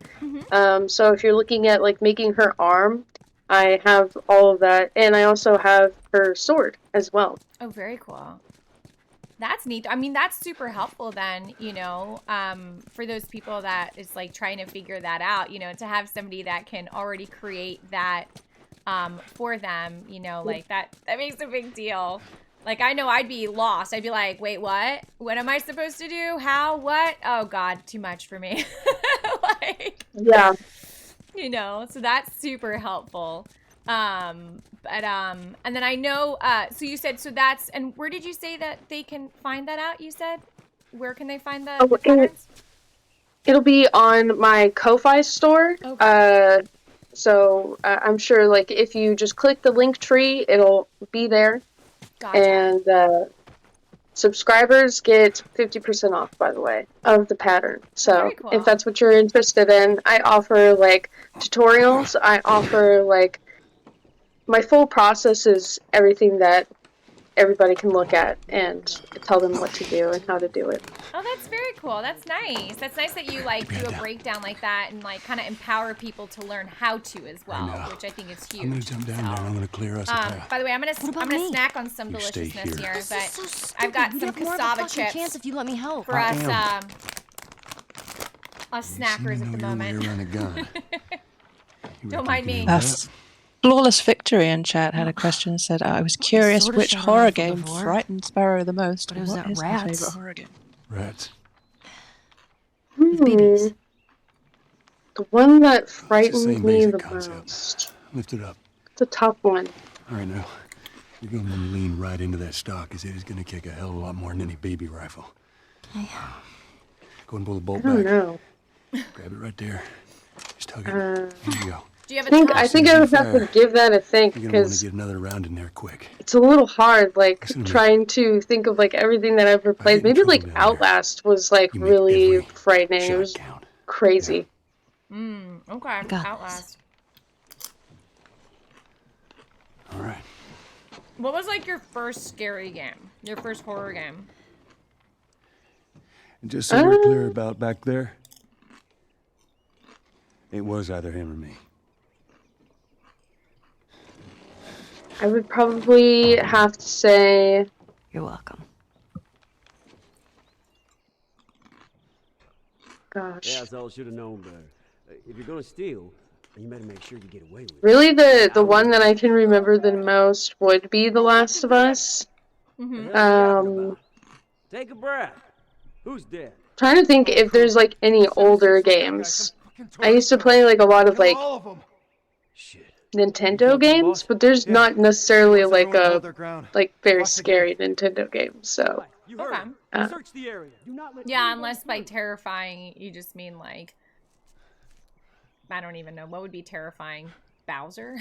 So if you're looking at like making her arm, I have all of that, and I also have her sword as well. Oh, very cool. That's neat. I mean, that's super helpful then, you know, for those people that is like trying to figure that out, you know, to have somebody that can already create that for them, you know, like that makes a big deal. Like, I know I'd be lost. I'd be like, wait, what? What am I supposed to do? How? What? Oh, God, too much for me. Like, Yeah. You know, so that's super helpful. And then I know, so you said, so that's, and where did you say that they can find that out? You said, where can they find the patterns? It'll be on my Ko-Fi store. Okay. So I'm sure, like, if you just click the link tree, it'll be there. Gotcha. And subscribers get 50% off, by the way, of the pattern. So Very cool. if that's what you're interested in, I offer, like, tutorials. I offer, like, my full process is everything that everybody can look at and tell them what to do and how to do it. Oh, that's very cool. That's nice. That's nice that you like do a breakdown like that and like kind of empower people to learn how to as well, which I think is huge. I'm gonna jump down there and I'm gonna clear us a path. By the way, I'm gonna snack on some deliciousness here, but I've got some cassava chips chance if you let me help. for us snackers at the moment. You're a gun. Don't mind me. Flawless Victory in chat had a question, said, I was curious which horror game frightened Sparrow the most. But it was what that is rats. my favorite horror game? Rats. Babies. The one that It's the frightened same me basic the concept. most. Lift it up. It's a tough one. All right, now. You're going to lean right into that stock, because it is going to kick a hell of a lot more than any baby rifle. Okay. Go and pull the bolt I don't back. know. Grab it right there. Just tug it. Here you go. Do you have a I think I would have to give that a think, You're going to want to because get another round in there quick. it's a little hard, like, Listen to me. trying to think of, like, everything that I've ever played. get in Maybe, trouble like, down there, Outlast was, like, you make really every frightening. It shot was count. crazy. Okay. got Outlast. All right. What was like your first scary game? Your first horror game? And just so we're clear about back there, it was either him or me. I would probably have to say... You're welcome. Gosh. Yeah, so I should have known better. If you're gonna steal, you better make sure you get away with it. Really, the one that I can remember the most would be The Last of Us. What the hell are you yapping about? Take a breath. Who's dead? Trying to think if there's, like, any older games. I used to play, like, a lot of, like, Shit. Nintendo games, but there's not necessarily, like, a, like, very scary Nintendo game, so... You heard him. Search the area. Do not let Yeah, unless by terrifying you just mean like, I don't even know, what would be terrifying? Bowser?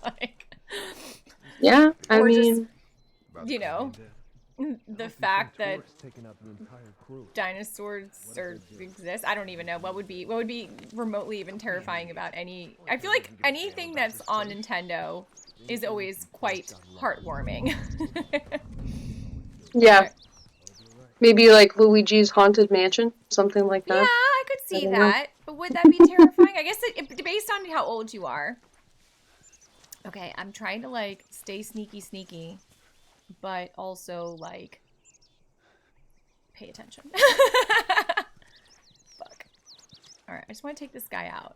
Like, Yeah, I or mean... just, you know, the fact that dinosaurs exist. I don't even know what would be remotely even terrifying about any. I feel like anything that's on Nintendo is always quite heartwarming. Yeah. Maybe, like, Luigi's Haunted Mansion, something like that. Yeah, I could see don't know. that. But would that be terrifying? I guess it based on how old you are. Okay, I'm trying to, like, stay sneaky, but also, like, pay attention. Fuck. Alright, I just want to take this guy out.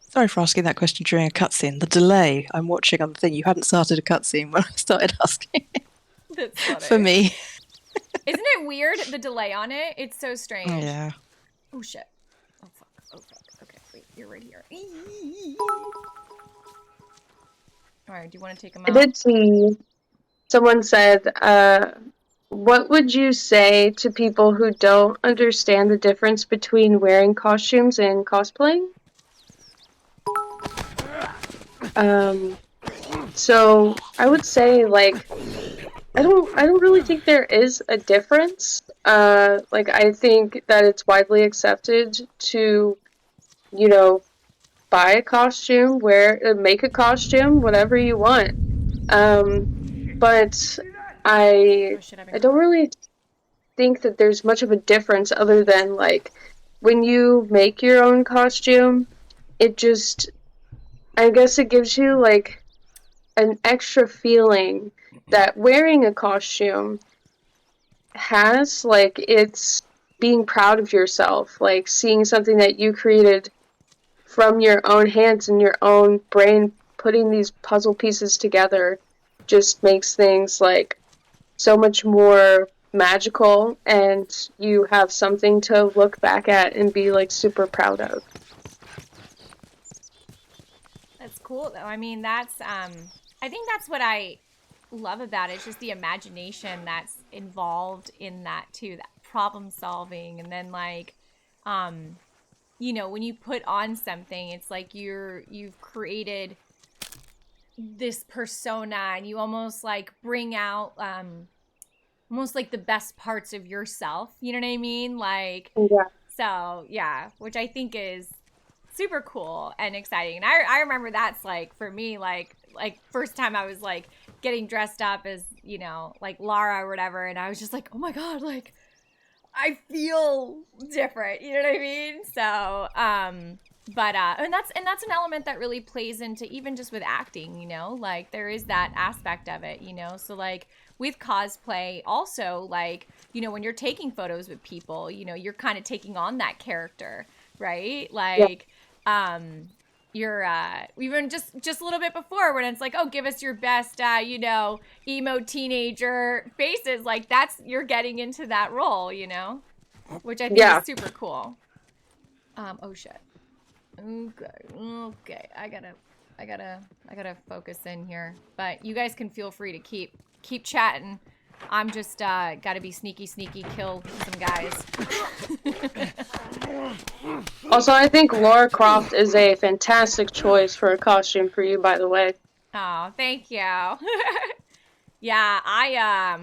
Sorry for asking that question during a cutscene. The delay I'm watching on the thing, you hadn't started a cutscene when I started asking. That's funny. For me. Isn't it weird, the delay on it? It's so strange. Yeah. Oh, shit. Oh, fuck. Okay, wait, you're right here. Alright, do you want to take him I out? did see someone said, what would you say to people who don't understand the difference between wearing costumes and cosplaying? So I would say, like, I don't really think there is a difference. Like, I think that it's widely accepted to, you know, buy a costume, make a costume, whatever you want. But I don't really think that there's much of a difference other than, like, when you make your own costume, it just, I guess it gives you, like, an extra feeling that wearing a costume has, like, it's being proud of yourself, like, seeing something that you created from your own hands and your own brain, putting these puzzle pieces together just makes things, like, so much more magical, and you have something to look back at and be like super proud of. That's cool though. I mean, that's I think that's what I love about it. It's just the imagination that's involved in that too, that problem solving. And then like you know, when you put on something, it's like you've created this persona, and you almost like bring out almost like the best parts of yourself, you know what I mean? Like, Yeah. so yeah, which I think is super cool and exciting. And I remember that's like, for me, like first time I was like getting dressed up as, you know, like Lara or whatever, and I was just like, oh my god, like I feel different, you know what I mean? So but and that's an element that really plays into even just with acting, you know, like there is that aspect of it, you know. So like with cosplay also, like, you know, when you're taking photos with people, you know, you're kind of taking on that character, right? Like you're even just a little bit before when it's like, oh, give us your best you know, emo teenager faces, like that's, you're getting into that role, you know, which I think is super cool. Oh shit. Okay, I gotta focus in here, but you guys can feel free to keep chatting. I'm just gotta be sneaky kill some guys. Also, I think Lara Croft is a fantastic choice for a costume for you, by the way. Oh, thank you. Yeah, I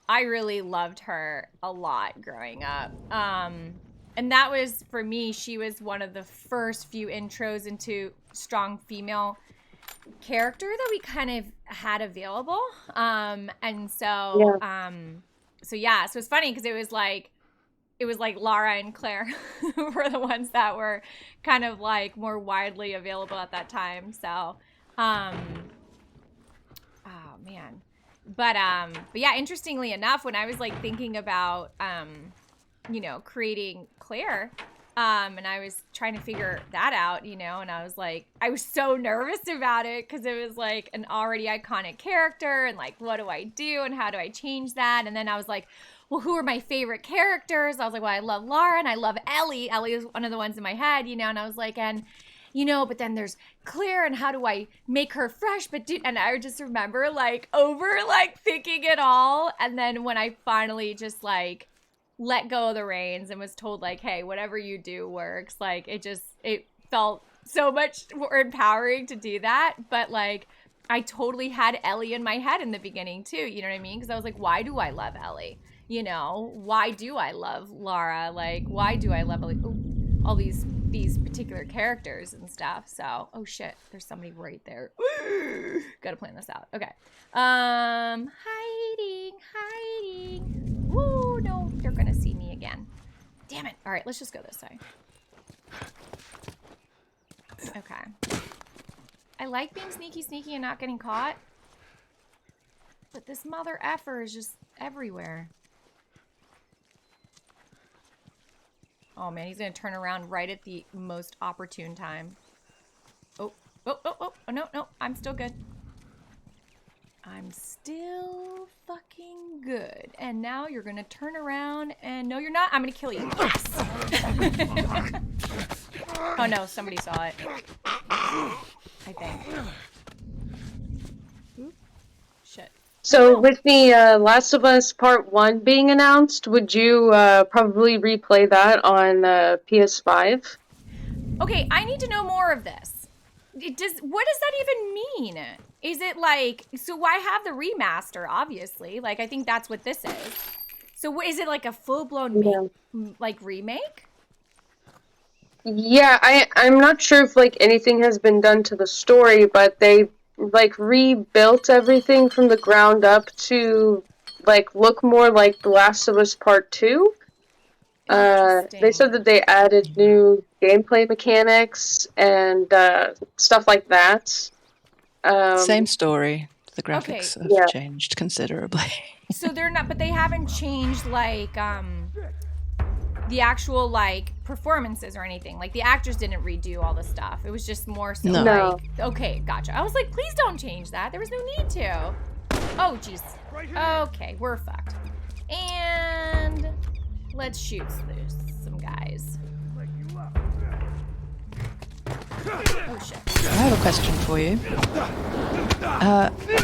really loved her a lot growing up. And that was, for me, she was one of the first few intros into strong female character that we kind of had available. And so, so it's funny because it was like Lara and Claire were the ones that were kind of like more widely available at that time. So, oh man. But yeah, interestingly enough, when I was like thinking about, you know, creating Claire, and I was trying to figure that out, you know, and I was so nervous about it because it was like an already iconic character, and like, what do I do and how do I change that? And then I was like, well, who are my favorite characters? I was like, well, I love Lara and I love Ellie. Ellie is one of the ones in my head, you know, and I was like, and you know, but then there's Claire, and how do I make her fresh? And I just remember like thinking it all. And then when I finally just like let go of the reins and was told like, hey, whatever you do works, like it felt so much more empowering to do that. But like, I totally had Ellie in my head in the beginning too, you know what I mean? Because I was like, why do I love Ellie? You know, why do I love Lara? Like, why do I love all these particular characters and stuff? So, oh shit, there's somebody right there. Gotta plan this out. Okay. Hiding. Woo, no, they're gonna see me again. Damn it. All right, let's just go this way. Okay. I like being sneaky and not getting caught, but this mother effer is just everywhere. Oh man, he's gonna turn around right at the most opportune time. Oh, no, I'm still good. I'm still fucking good. And now you're gonna turn around and no, you're not. I'm gonna kill you. Yes. Oh no, somebody saw it. I think. Oop. Shit. So with the Last of Us Part 1 being announced, would you probably replay that on PS5? Okay, I need to know more of this. What does that even mean? Is it like, so I have the remaster, obviously. Like, I think that's what this is. So is it like a full-blown like remake? Yeah, I'm not sure if like anything has been done to the story, but they like rebuilt everything from the ground up to like look more like The Last of Us Part 2. They said that they added new gameplay mechanics and stuff like that. Same story. The graphics have changed considerably. So they're not, but they haven't changed like the actual like performances or anything. Like the actors didn't redo all the stuff. It was just more so like, okay, gotcha. I was like, please don't change that. There was no need to. Oh, jeez. Okay, we're fucked. And let's shoot some guys. Oh shit. I have a question for you.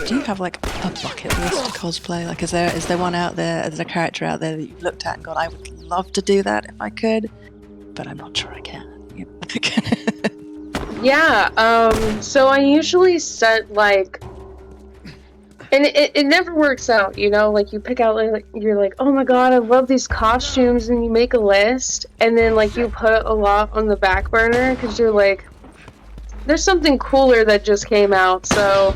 Do you have like a bucket list cosplay? Like, is there one out there? Is there a character out there that you've looked at and gone, I would love to do that if I could, but I'm not sure I can. Yeah, so I usually set like, and it never works out, you know, like you pick out, like, you're like, oh my god, I love these costumes, and you make a list, and then like you put a lot on the back burner, because you're like, there's something cooler that just came out. So,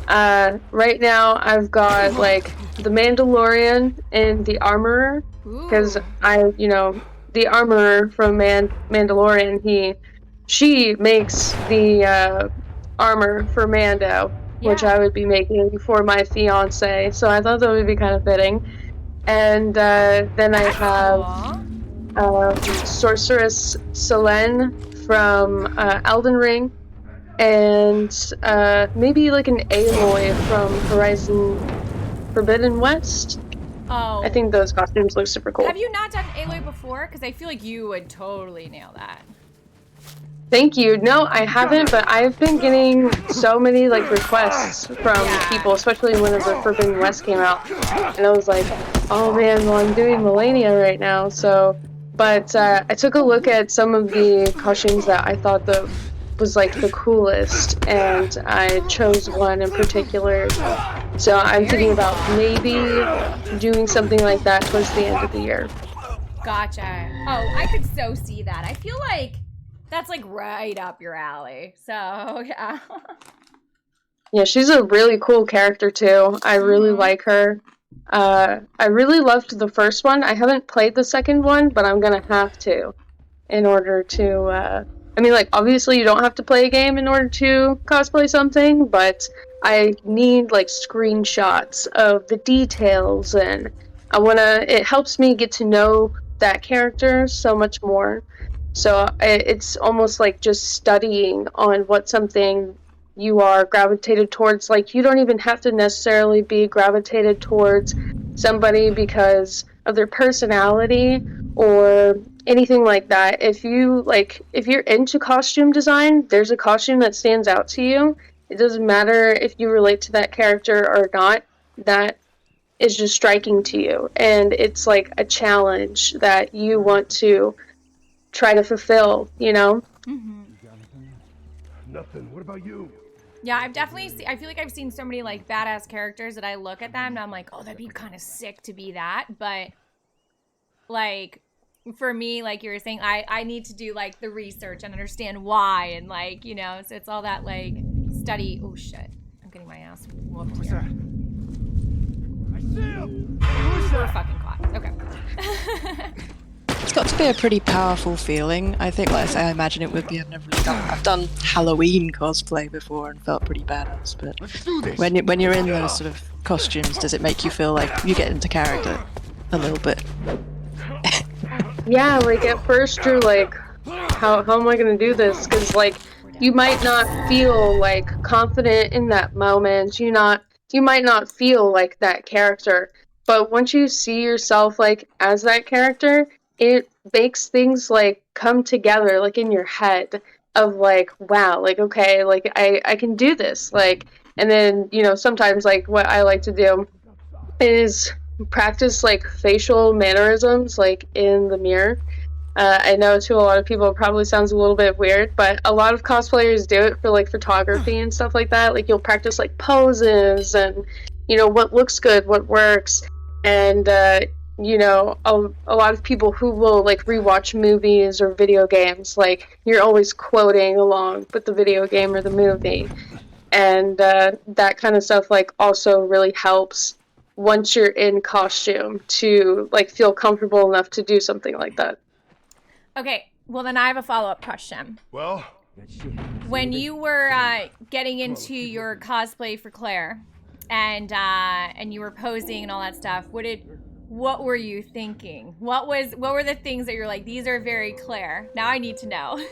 right now I've got like the Mandalorian and the Armorer, because the Armorer from Mandalorian, she makes the armor for Mando, which I would be making for my fiance. So I thought that would be kind of fitting. And then I have Sorceress Selene from Elden Ring, and maybe like an Aloy from Horizon Forbidden West. Oh. I think those costumes look super cool. Have you not done Aloy before? Because I feel like you would totally nail that. Thank you. No, I haven't, but I've been getting so many like requests from people, especially whenever Forbidden West came out. And I was like, oh man, well I'm doing Melania right now, so... But I took a look at some of the costumes that I thought that was like the coolest, and I chose one in particular. So I'm thinking about maybe doing something like that towards the end of the year. Gotcha. Oh, I could so see that. I feel like that's like right up your alley. So, yeah. Yeah, she's a really cool character too. I really like her. I really loved the first one. I haven't played the second one, but I'm gonna have to in order to, I mean, like, obviously you don't have to play a game in order to cosplay something, but I need, like, screenshots of the details, and it helps me get to know that character so much more. So it's almost like just studying on what something you are gravitated towards. Like, you don't even have to necessarily be gravitated towards somebody because of their personality or anything like that. If you're into costume design, there's a costume that stands out to you. It doesn't matter if you relate to that character or not. That is just striking to you, and it's like a challenge that you want to try to fulfill, you know? Mm-hmm. Nothing. What about you? Yeah, I've definitely I feel like I've seen so many like badass characters that I look at them and I'm like, oh, that'd be kind of sick to be that. But like, for me, like you were saying, I need to do like the research and understand why, and like, you know, so it's all that like study. Oh shit, I'm getting my ass whooped. What's that? I see him. We're fucking caught. Okay. It's got to be a pretty powerful feeling. I think, like I say, I imagine it would be. I've done Halloween cosplay before and felt pretty badass. But when you're in those sort of costumes, does it make you feel like you get into character a little bit? Yeah, like at first you're like, how am I gonna do this? Because like you might not feel like confident in that moment. You might not feel like that character. But once you see yourself like as that character, it makes things like come together like in your head of like, wow, like okay, like I can do this, like. And then, you know, sometimes like what I like to do is practice like facial mannerisms like in the mirror. I know to a lot of people it probably sounds a little bit weird, but a lot of cosplayers do it for like photography and stuff like that. Like you'll practice like poses and, you know, what looks good, what works. And you know, a lot of people who will like rewatch movies or video games, like you're always quoting along with the video game or the movie, and that kind of stuff like also really helps once you're in costume to like feel comfortable enough to do something like that. Okay, well then I have a follow-up question. Well, when you were getting into your cosplay for Claire, and you were posing and all that stuff, what were you thinking? What were the things that you're like, these are very Claire? Now I need to know.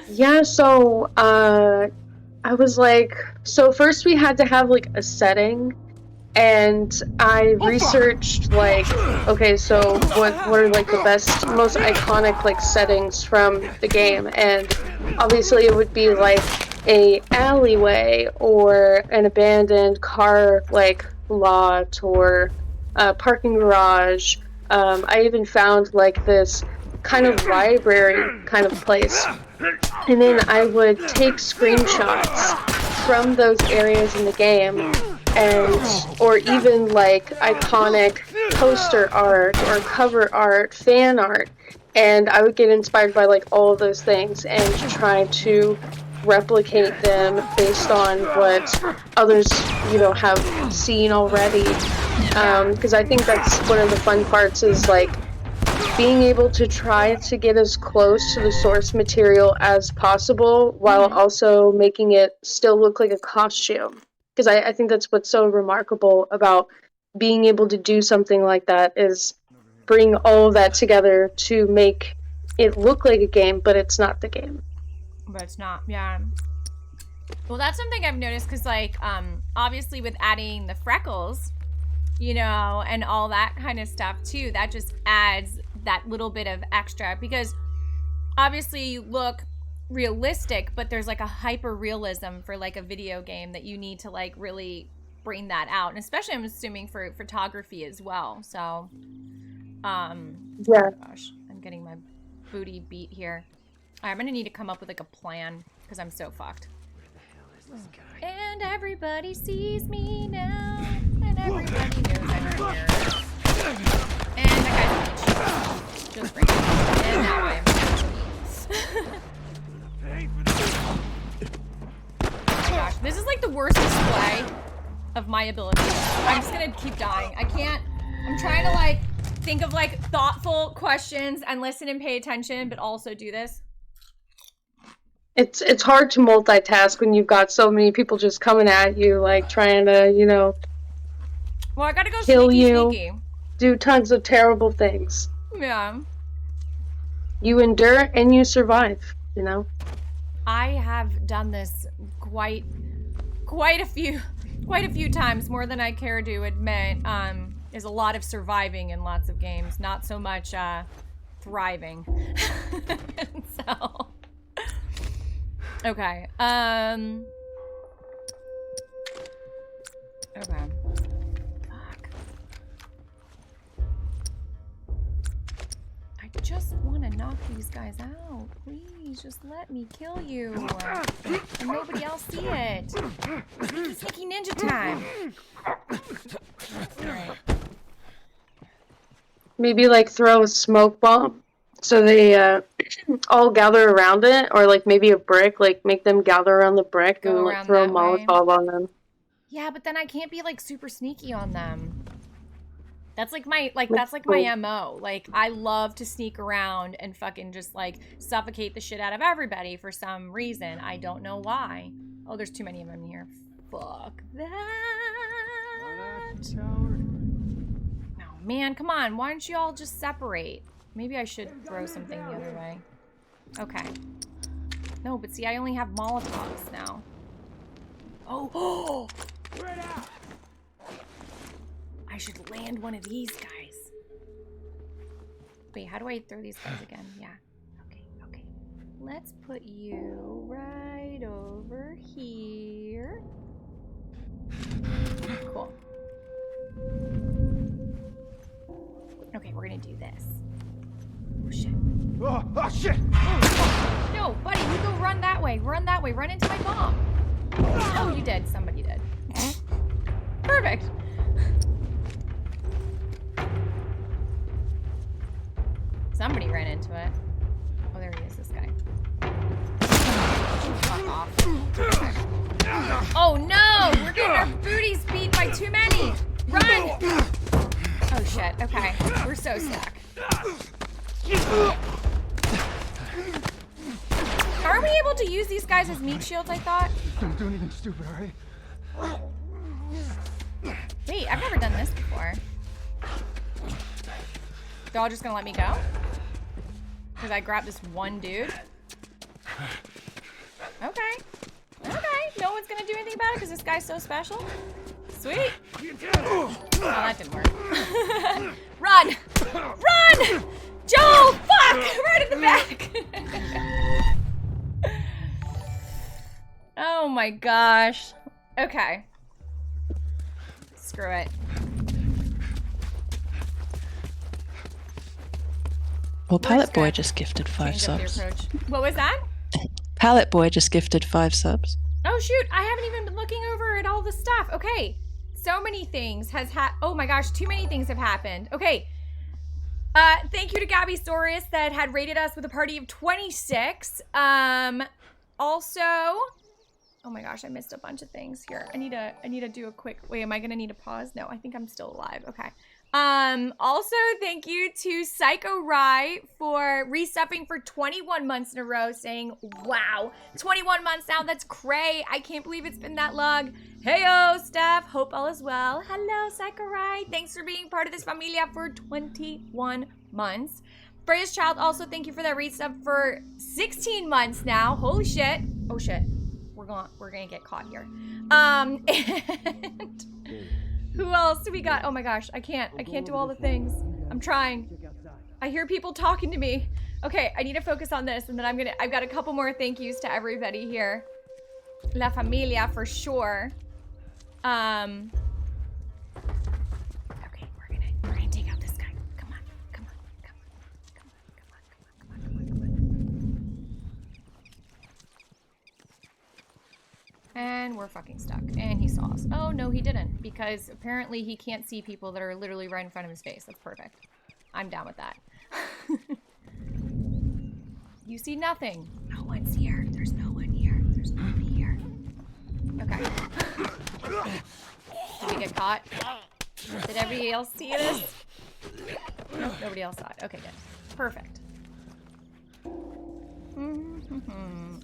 Yeah, so I was like, so first we had to have like a setting, and I researched like, okay, so what are like the best, most iconic like settings from the game, and obviously it would be like a alleyway or an abandoned car like lot or a parking garage. I even found like this kind of library kind of place, and then I would take screenshots from those areas in the game, and or even like iconic poster art or cover art, fan art, and I would get inspired by like all of those things and try to replicate them based on what others, you know, have seen already. Because I think that's one of the fun parts, is like being able to try to get as close to the source material as possible while also making it still look like a costume. Because I think that's what's so remarkable about being able to do something like that, is bring all of that together to make it look like a game, but it's not the game. But it's not, yeah. Well, that's something I've noticed, because like, obviously with adding the freckles, you know, and all that kind of stuff too, that just adds that little bit of extra, because obviously you look realistic, but there's like a hyper realism for like a video game that you need to like really bring that out, and especially I'm assuming for photography as well. So Yeah. oh gosh, I'm getting my booty beat here. I'm gonna need to come up with like a plan, because I'm so fucked. And everybody sees me now, and everybody knows I'm here. And that guy's just great. And now I'm oh my gosh, this is like the worst display of my abilities. I'm just gonna keep dying. I can't. I'm trying to like think of like thoughtful questions and listen and pay attention, but also do this. It's hard to multitask when you've got so many people just coming at you, like trying to, you know, Well, I gotta go kill sneaky, you, sneaky. do tons of terrible things. Yeah. You endure and you survive, you know? I have done this quite a few times, more than I care to admit. There's a lot of surviving in lots of games, not so much thriving. So okay. Okay. Fuck. I just want to knock these guys out. Please, just let me kill you. And nobody else see it. Sneaky, sneaky ninja time. Alright. Maybe like throw a smoke bomb so they all gather around it, or like maybe a brick, like make them gather around the brick Go and like around throw a that way. Molotov on them. Yeah, but then I can't be like super sneaky on them. That's like my MO. Like, I love to sneak around and fucking just like suffocate the shit out of everybody for some reason. I don't know why. Oh, there's too many of them here. Fuck that. Oh man, come on. Why don't you all just separate? Maybe I should throw something the other way. Okay. No, but see, I only have Molotovs now. Oh. I should land one of these guys. Wait, how do I throw these guys again? Yeah. Okay. Let's put you right over here. Cool. Okay, we're gonna do this. Oh, shit. Oh, shit! No, buddy, you go run that way. Run that way. Run into my bomb. Oh, you did. Somebody did. Perfect. Somebody ran into it. Oh, there he is, this guy. Fuck off. Oh, no! We're getting our booties beat by too many! Run! Oh, shit. Okay. We're so stuck. Aren't we able to use these guys as meat shields, I thought? Don't do anything stupid, alright? Wait, I've never done this before. They're all just gonna let me go? Because I grabbed this one dude? Okay. No one's gonna do anything about it because this guy's so special? Sweet. Oh, that didn't work. Run! Run! Joe! Fuck! Right in the back! Oh my gosh. Okay. Screw it. Well, Pallet Boy just gifted 5 Change up the subs. approach. What was that? Pallet Boy just gifted 5 subs. Oh shoot, I haven't even been looking over at all the stuff. Okay. So many things oh my gosh, too many things have happened. Okay. Thank you to Gabby Sorius that had rated us with a party of 26. Also, oh my gosh, I missed a bunch of things here. I need to do a quick, wait, am I gonna need to pause? No, I think I'm still alive. Okay. Also, thank you to Psycho Rye for resubbing for 21 months in a row, saying, wow, 21 months now, that's cray. I can't believe it's been that long. Heyo, Steph, hope all is well. Hello, Psycho Rye. Thanks for being part of this familia for 21 months. Freya's Child, also thank you for that resub for 16 months now. Holy shit. Oh shit. We're gonna get caught here. And who else do we got? Oh my gosh, I can't do all the things. I'm trying. I hear people talking to me. Okay, I need to focus on this, and then I've got a couple more thank yous to everybody here. La Familia for sure. Okay, we're gonna take out this guy. Come on. And we're fucking stuck. And he saw us. Oh, no, he didn't. Because apparently he can't see people that are literally right in front of his face. That's perfect. I'm down with that. You see nothing. No one's here. There's no one here. There's nobody here. Okay. Did we get caught? Did everybody else see this? Nope, nobody else saw it. Okay, good. Perfect.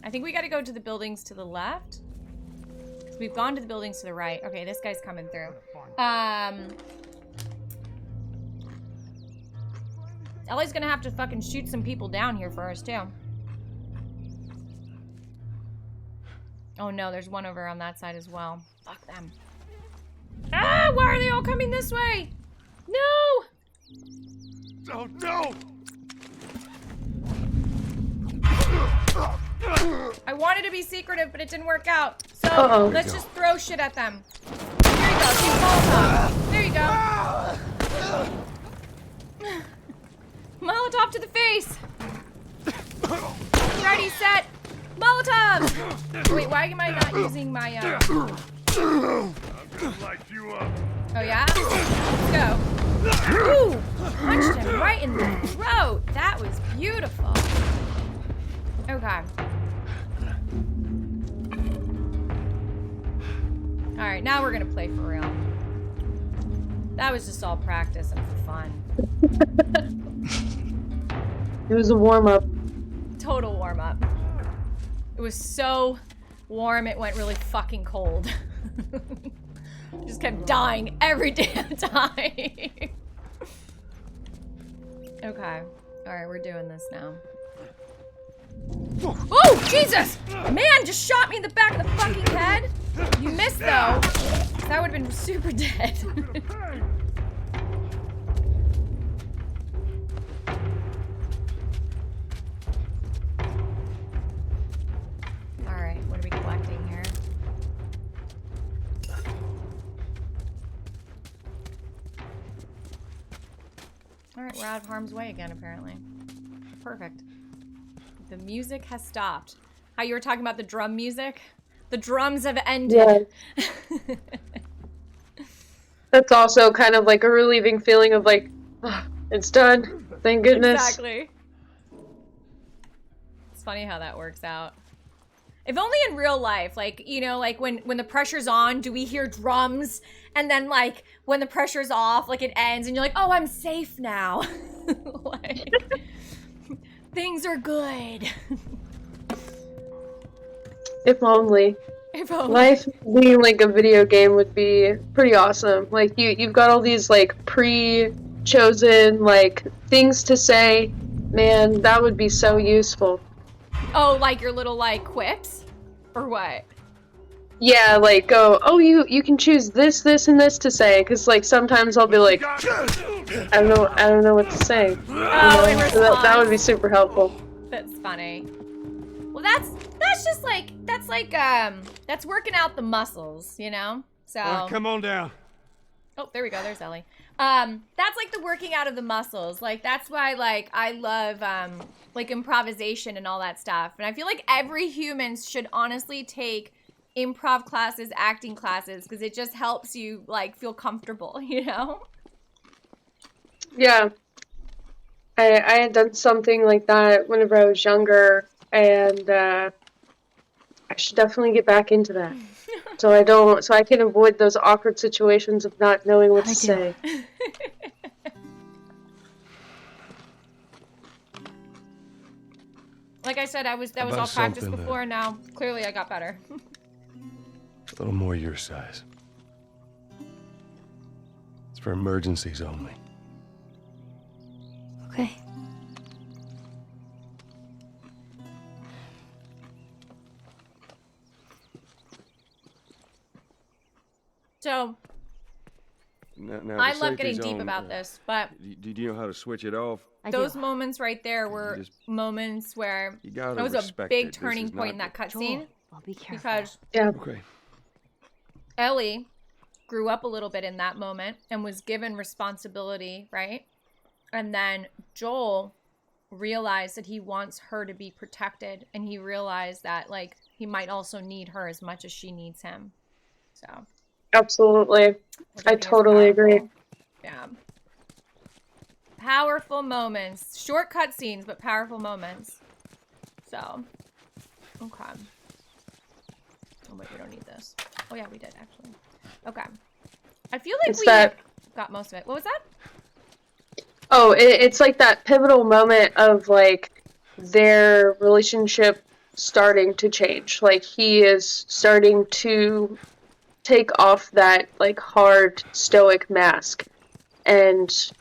I think we gotta go to the buildings to the left. We've gone to the buildings to the right. Okay, this guy's coming through. Ellie's gonna have to fucking shoot some people down here first, too. Oh no, there's one over on that side as well. Fuck them. Ah, why are they all coming this way? No! Oh, no! I wanted to be secretive, but it didn't work out. So let's just throw shit at them. There you go. Shoot Molotov. There you go. Molotov to the face. Ready, set, Molotov. Wait, why am I not using my I'm gonna light you up. Oh yeah? Let's go. Ooh! Punched him right in the throat. That was beautiful. Okay. Alright, now we're gonna play for real. That was just all practice and for fun. It was a warm-up. Total warm-up. It was so warm, it went really fucking cold. Just kept dying every damn time. Okay. Alright, we're doing this now. Oh, Jesus! Man just shot me in the back of the fucking head. You missed, though. That would have been super dead. Alright, what are we collecting here? Alright, we're out of harm's way again, apparently. Perfect. The music has stopped. How you were talking about the drum music? The drums have ended. Yeah. That's also kind of like a relieving feeling of like, oh, it's done. Thank goodness. Exactly. It's funny how that works out. If only in real life, like, you know, like when the pressure's on, do we hear drums? And then like when the pressure's off, like it ends and you're like, oh, I'm safe now. Like, things are good. If only. If only. Life being like a video game would be pretty awesome. Like you've got all these like pre-chosen like things to say. Man, that would be so useful. Oh, like your little like quips? Or what? Yeah, like go. Oh, you can choose this, this, and this to say, because like sometimes I'll be like, I don't know what to say. You know, in so that would be response. super helpful. That's funny. Well, that's just like that's working out the muscles, you know. So Come on down. oh, there we go. There's Ellie. That's like the working out of the muscles. Like that's why like I love like improvisation and all that stuff. And I feel like every human should honestly take improv classes, acting classes, because it just helps you like feel comfortable, you know? Yeah, I had done something like that whenever I was younger, and I should definitely get back into that. So I can avoid those awkward situations of not knowing what to say. Like I said, that was all About practice something, before, and now clearly I got better. A little more your size. It's for emergencies only. Okay. So Now, I the love getting safety deep zone, about this, but Do you know how to switch it off? those moments right there were moments where You gotta it was a respect big it. This turning is point in not that cutscene. I'll be careful. Because Yeah. Okay. Ellie grew up a little bit in that moment and was given responsibility, right? And then Joel realized that he wants her to be protected, and he realized that like he might also need her as much as she needs him. So Absolutely. which I think is totally agree. powerful. Yeah. Powerful moments. Short cutscenes, but powerful moments. So, okay. Oh, wait, we don't need this. Oh, yeah, we did, actually. Okay. I feel like It's we that. got most of it. What was that? Oh, it's like that pivotal moment of like their relationship starting to change. Like he is starting to take off that like hard stoic mask and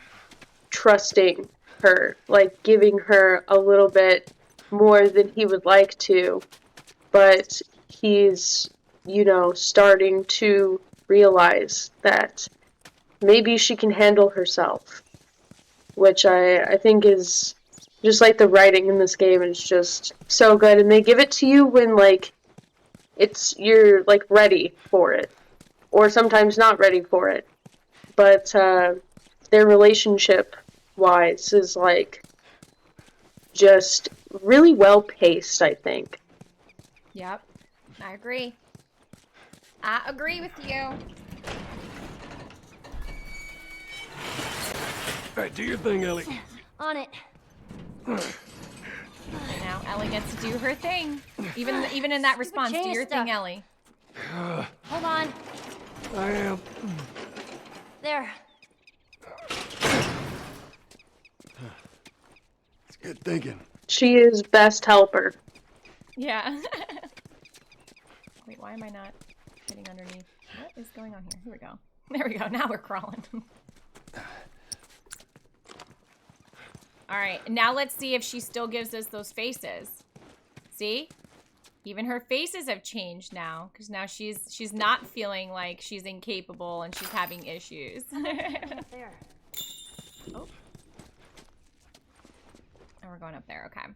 trusting her, like giving her a little bit more than he would like to, but he's, you know, starting to realize that maybe she can handle herself, which I think is just like the writing in this game is just so good, and they give it to you when like you're like ready for it, or sometimes not ready for it. But their relationship wise is like just really well paced, I think. Yep. I agree. I agree with you. All right, do your thing, Ellie. On it. And now Ellie gets to do her thing. Even in that response, do your thing, Ellie. Hold on. I am. There. It's good thinking. She is best helper. Yeah. Wait, why am I not getting underneath? What is going on here? Here we go. There we go. Now we're crawling. All right, now let's see if she still gives us those faces. See? Even her faces have changed now, because now she's not feeling like she's incapable and she's having issues. There. Oh. And we're going up there, okay.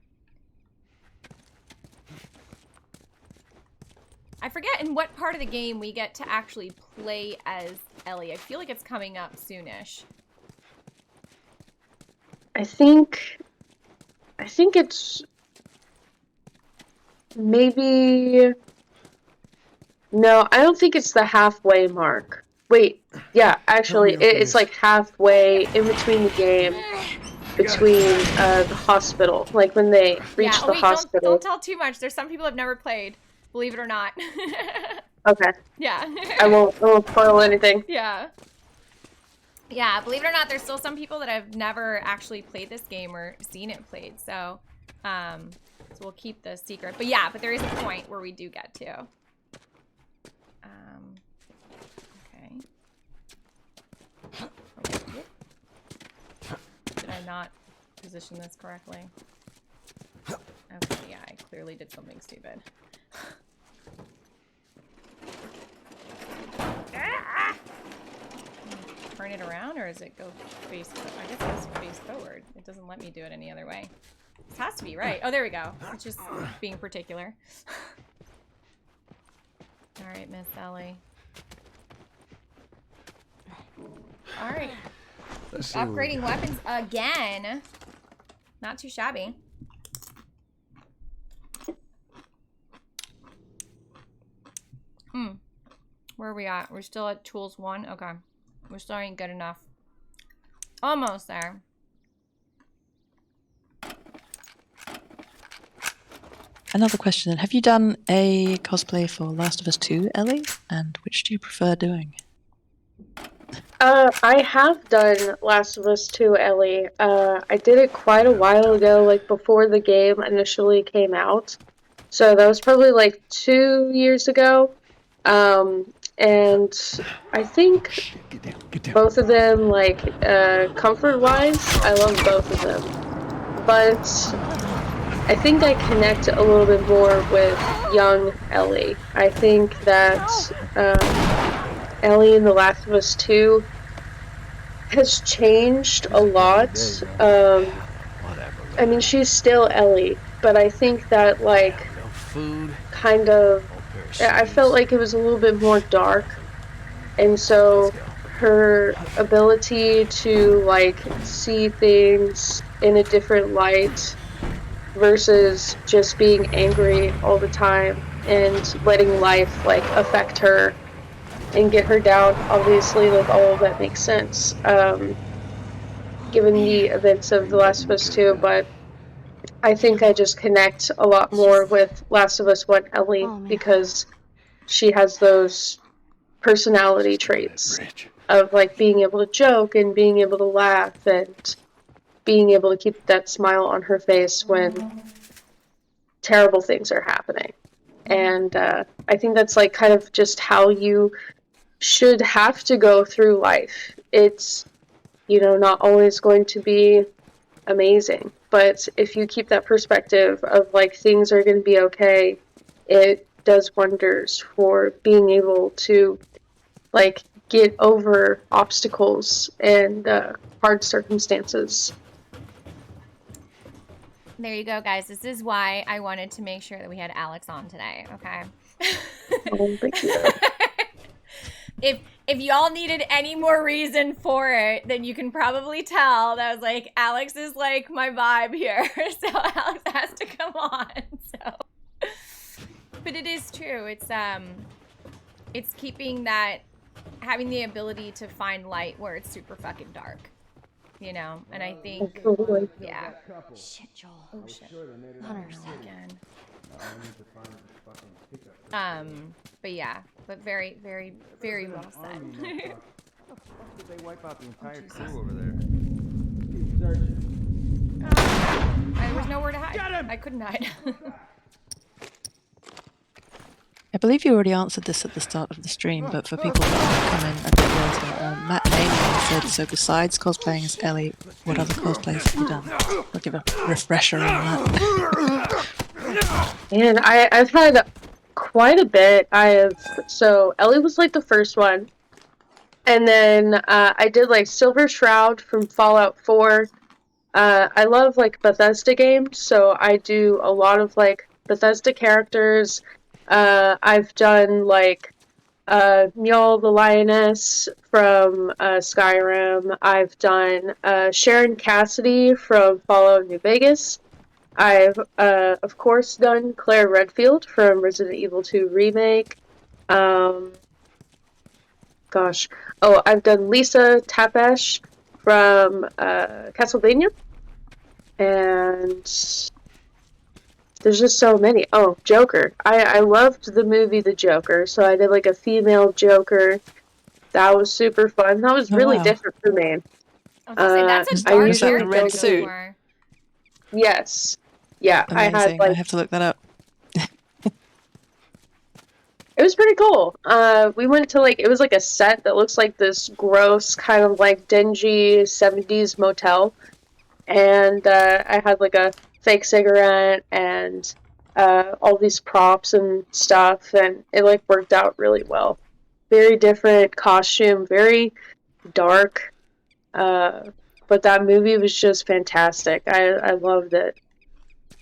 I forget in what part of the game we get to actually play as Ellie. I feel like it's coming up soonish. I think it's maybe no, I don't think it's the halfway mark. Wait, yeah, actually it's like halfway in between the game, between the hospital, like when they reach the hospital. Don't tell too much. There's some people have never played, believe it or not. Okay. Yeah. I won't spoil anything. Yeah. Yeah, believe it or not, there's still some people that have never actually played this game or seen it played. So, so we'll keep the secret. But yeah, but there is a point where we do get to. Okay. Did I not position this correctly? Okay, yeah, I clearly did something stupid. turn it around, or does it go face? I guess it goes face forward. It doesn't let me do it any other way. This has to be right. Oh, there we go. It's just being particular. All right, Miss Ellie. All right. Upgrading weapons again. Not too shabby. Where are we at? We're still at tools 1? Okay. We're still ain't good enough. Almost there. Another question. Have you done a cosplay for Last of Us 2, Ellie? And which do you prefer doing? I have done Last of Us 2, Ellie. I did it quite a while ago, like before the game initially came out. So that was probably like 2 years ago. And I think both of them, like, comfort-wise, I love both of them. But I think I connect a little bit more with young Ellie. I think that Ellie in The Last of Us 2 has changed a lot. I mean, she's still Ellie, but I think that, like, kind of, I felt like it was a little bit more dark, and so her ability to, like, see things in a different light versus just being angry all the time and letting life, like, affect her and get her down, obviously, like, all of that makes sense, given the events of The Last of Us 2, but I think I just connect a lot more with Last of Us 1 Ellie because she has those personality traits of, like, being able to joke and being able to laugh and being able to keep that smile on her face when terrible things are happening. And I think that's, like, kind of just how you should have to go through life. It's, you know, not always going to be amazing, but if you keep that perspective of, like, things are going to be okay, it does wonders for being able to, like, get over obstacles and hard circumstances. There you go, guys. This is why I wanted to make sure that we had Alex on today, okay? Oh, thank you. If y'all needed any more reason for it, then you can probably tell that I was like, Alex is like my vibe here, so Alex has to come on. So, but it is true. It's keeping that, having the ability to find light where it's super fucking dark, you know. And I think, Absolutely. yeah. Shit, Joel. Oh shit. Hunters. Again. But yeah, but very, very, very well said. Did they wipe out the entire crew over there? There was nowhere to hide. I couldn't hide. I believe you already answered this at the start of the stream, but for people that come in a bit later, Matt Nayman said, so besides cosplaying as Ellie, what other cosplays have you done? I'll give a refresher on that. And I've had quite a bit. So Ellie was, like, the first one. And then I did, like, Silver Shroud from Fallout 4. I love, like, Bethesda games, so I do a lot of, like, Bethesda characters. I've done, like, Mjol the Lioness from Skyrim. I've done Sharon Cassidy from Fallout New Vegas. I've, of course, done Claire Redfield from Resident Evil 2 Remake. Gosh. Oh, I've done Lisa Tapesh from Castlevania. And there's just so many. Oh, Joker. I loved the movie The Joker, so I did, like, a female Joker. That was super fun. That was really different for me. I was gonna say, that's a dark Was that the character red to go suit? for. Yes. Yeah, Amazing. I had, like, I have to look that up. it was pretty cool. We went to, like, it was like a set that looks like this gross, kind of, like, dingy 70s motel. And I had, like, a fake cigarette and all these props and stuff, and it, like, worked out really well. Very different costume, very dark. But that movie was just fantastic. I loved it.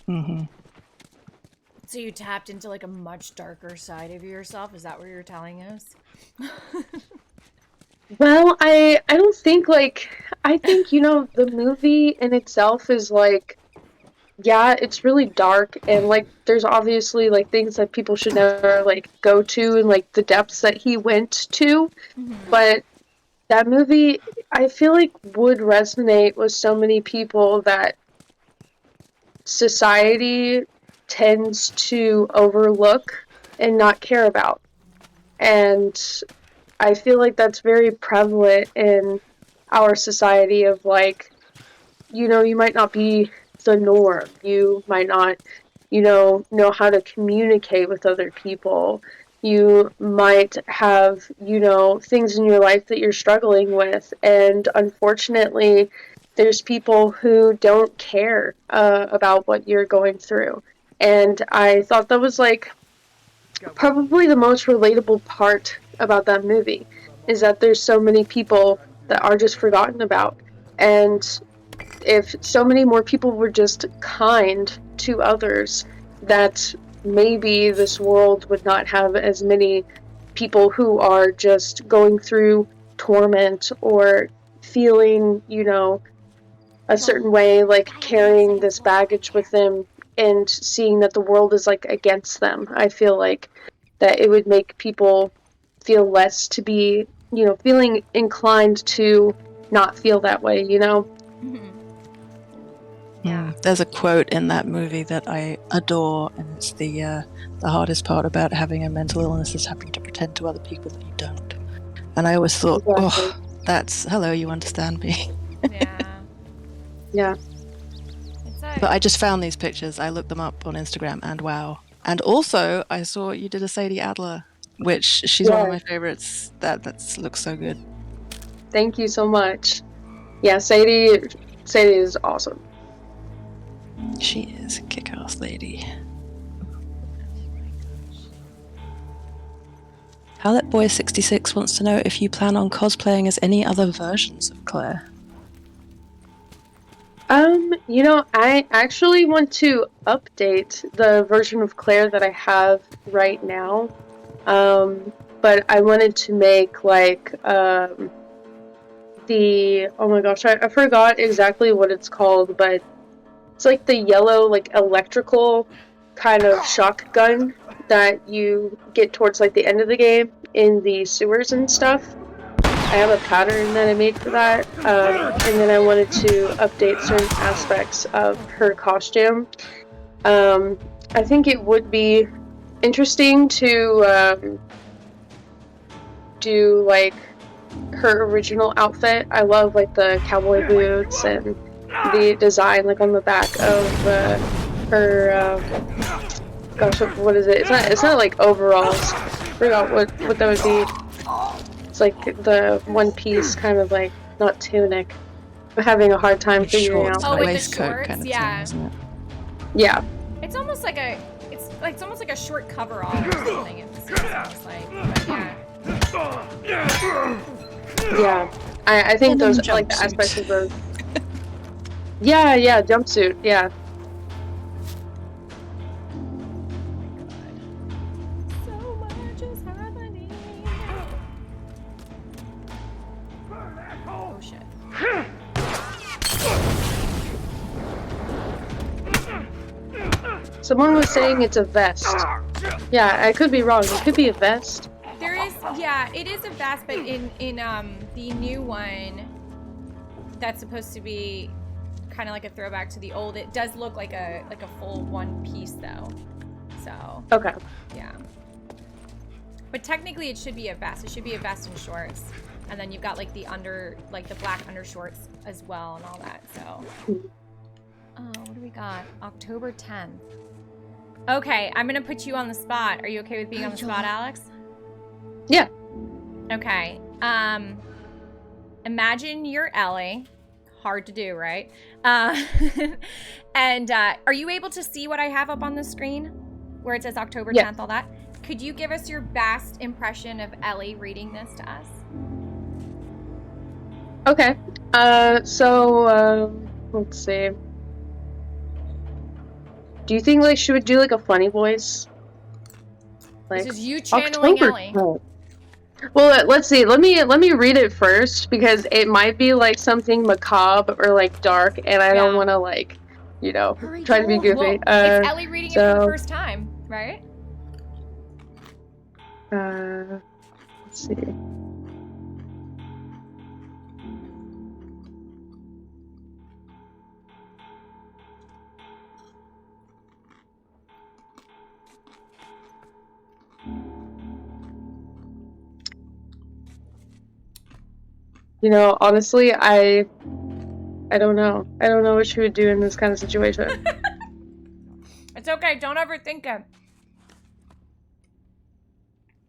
Mm-hmm. So you tapped into like a much darker side of yourself? Is that what you're telling us? Well, I don't think like I think, the movie in itself is like, yeah, it's really dark, and like there's obviously like things that people should never like go to, and like the depths that he went to. But that movie, I feel like, would resonate with so many people that society tends to overlook and not care about. And I feel like that's very prevalent in our society of like, you might not be the norm. You might not, know how to communicate with other people. You might have, things in your life that you're struggling with. And unfortunately, there's people who don't care about what you're going through. And I thought that was like probably the most relatable part about that movie, is that there's so many people that are just forgotten about. And if so many more people were just kind to others, that maybe this world would not have as many people who are just going through torment or feeling, a certain way, like carrying this baggage with them and seeing that the world is like against them. I feel like that it would make people feel less to be, feeling inclined to not feel that way, There's a quote in that movie that I adore, and it's the hardest part about having a mental illness is having to pretend to other people that you don't. And I always thought, Exactly. that's hello, you understand me. Yeah. Yeah. But I just found these pictures. I looked them up on Instagram, and wow. And also, I saw you did a Sadie Adler, which she's one of my favorites. That looks so good. Thank you so much. Yeah, Sadie is awesome. She is a kick-ass lady. HowletBoy66 wants to know if you plan on cosplaying as any other versions of Claire. I actually want to update the version of Claire that I have right now. But I wanted to make like oh my gosh, I forgot exactly what it's called, but it's like the yellow, like electrical kind of shotgun that you get towards like the end of the game in the sewers and stuff. I have a pattern that I made for that, and then I wanted to update certain aspects of her costume. I think it would be interesting to do like her original outfit. I love like the cowboy boots and the design like on the back of her gosh, what is it? It's not like overalls. I forgot what that would be. It's like the one piece kind of like, not tunic. I'm having a hard time figuring out. Oh, with the waistcoat shorts, kind of yeah. thing, isn't it? Yeah. It's almost like it's almost like a short coverall or something. It's almost like, but yeah. Yeah. I think those like the aspects of those. Yeah, jumpsuit, yeah. So much is happening. Oh shit. Someone was saying it's a vest. Yeah, I could be wrong. It could be a vest. There is, yeah, it is a vest, but in the new one, that's supposed to be kind of like a throwback to the old. It does look like a full one piece though. So. Okay. Yeah. But technically, it should be a vest. It should be a vest and shorts, and then you've got like the black undershorts as well and all that. So. What do we got? October 10th. Okay, I'm gonna put you on the spot. Are you okay with being on the spot, Alex? Yeah. Okay. Imagine you're Ellie. Hard to do, right? And are you able to see what I have up on the screen? Where it says October 10th, all that? Could you give us your best impression of Ellie reading this to us? Okay. Let's see. Do you think like she would do like a funny voice? Like This is you channeling Ellie. 10th. Well, let's see. Let me read it first because it might be like something macabre or like dark, and I don't want to like, you know, try to be goofy. Well, it's Ellie reading it for the first time, right? Let's see. You know, honestly, I don't know. I don't know what she would do in this kind of situation. It's okay. Don't overthink it.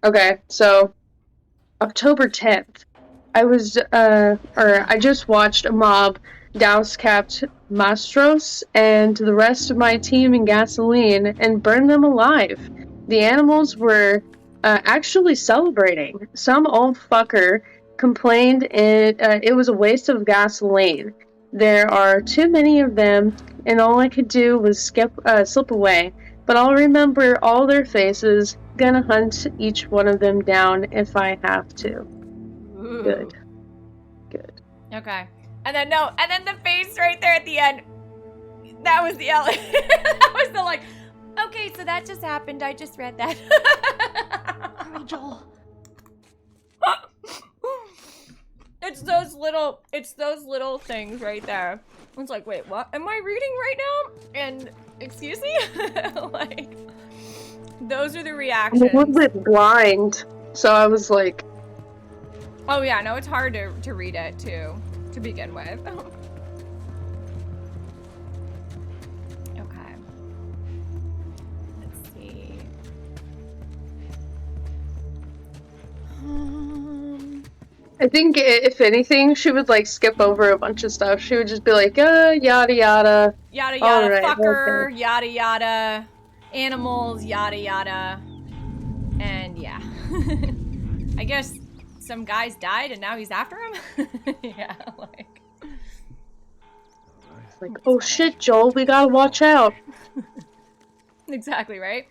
Okay, so October 10th, I just watched a mob douse capped Mastros and the rest of my team in gasoline and burn them alive. The animals were actually celebrating. Some old fucker complained it was a waste of gasoline. There are too many of them, and all I could do was slip away. But I'll remember all their faces. Gonna hunt each one of them down if I have to. Ooh. Good. Okay. And then the face right there at the end. That was the Ellie. That was the like, okay, so that just happened. I just read that. Hurry, Joel. It's those little things right there. It's like, wait, what am I reading right now? And excuse me? Like, those are the reactions. I'm a little bit blind, so I was like... Oh yeah, no, it's hard to read it too, to begin with. Okay. Let's see. I think if anything, she would like skip over a bunch of stuff. She would just be like, yada yada. Yada yada, right, fucker, okay. yada yada, animals, yada yada. And yeah. I guess some guys died and now he's after him? Yeah, like... Like, oh shit, Joel, we gotta watch out. Exactly, right?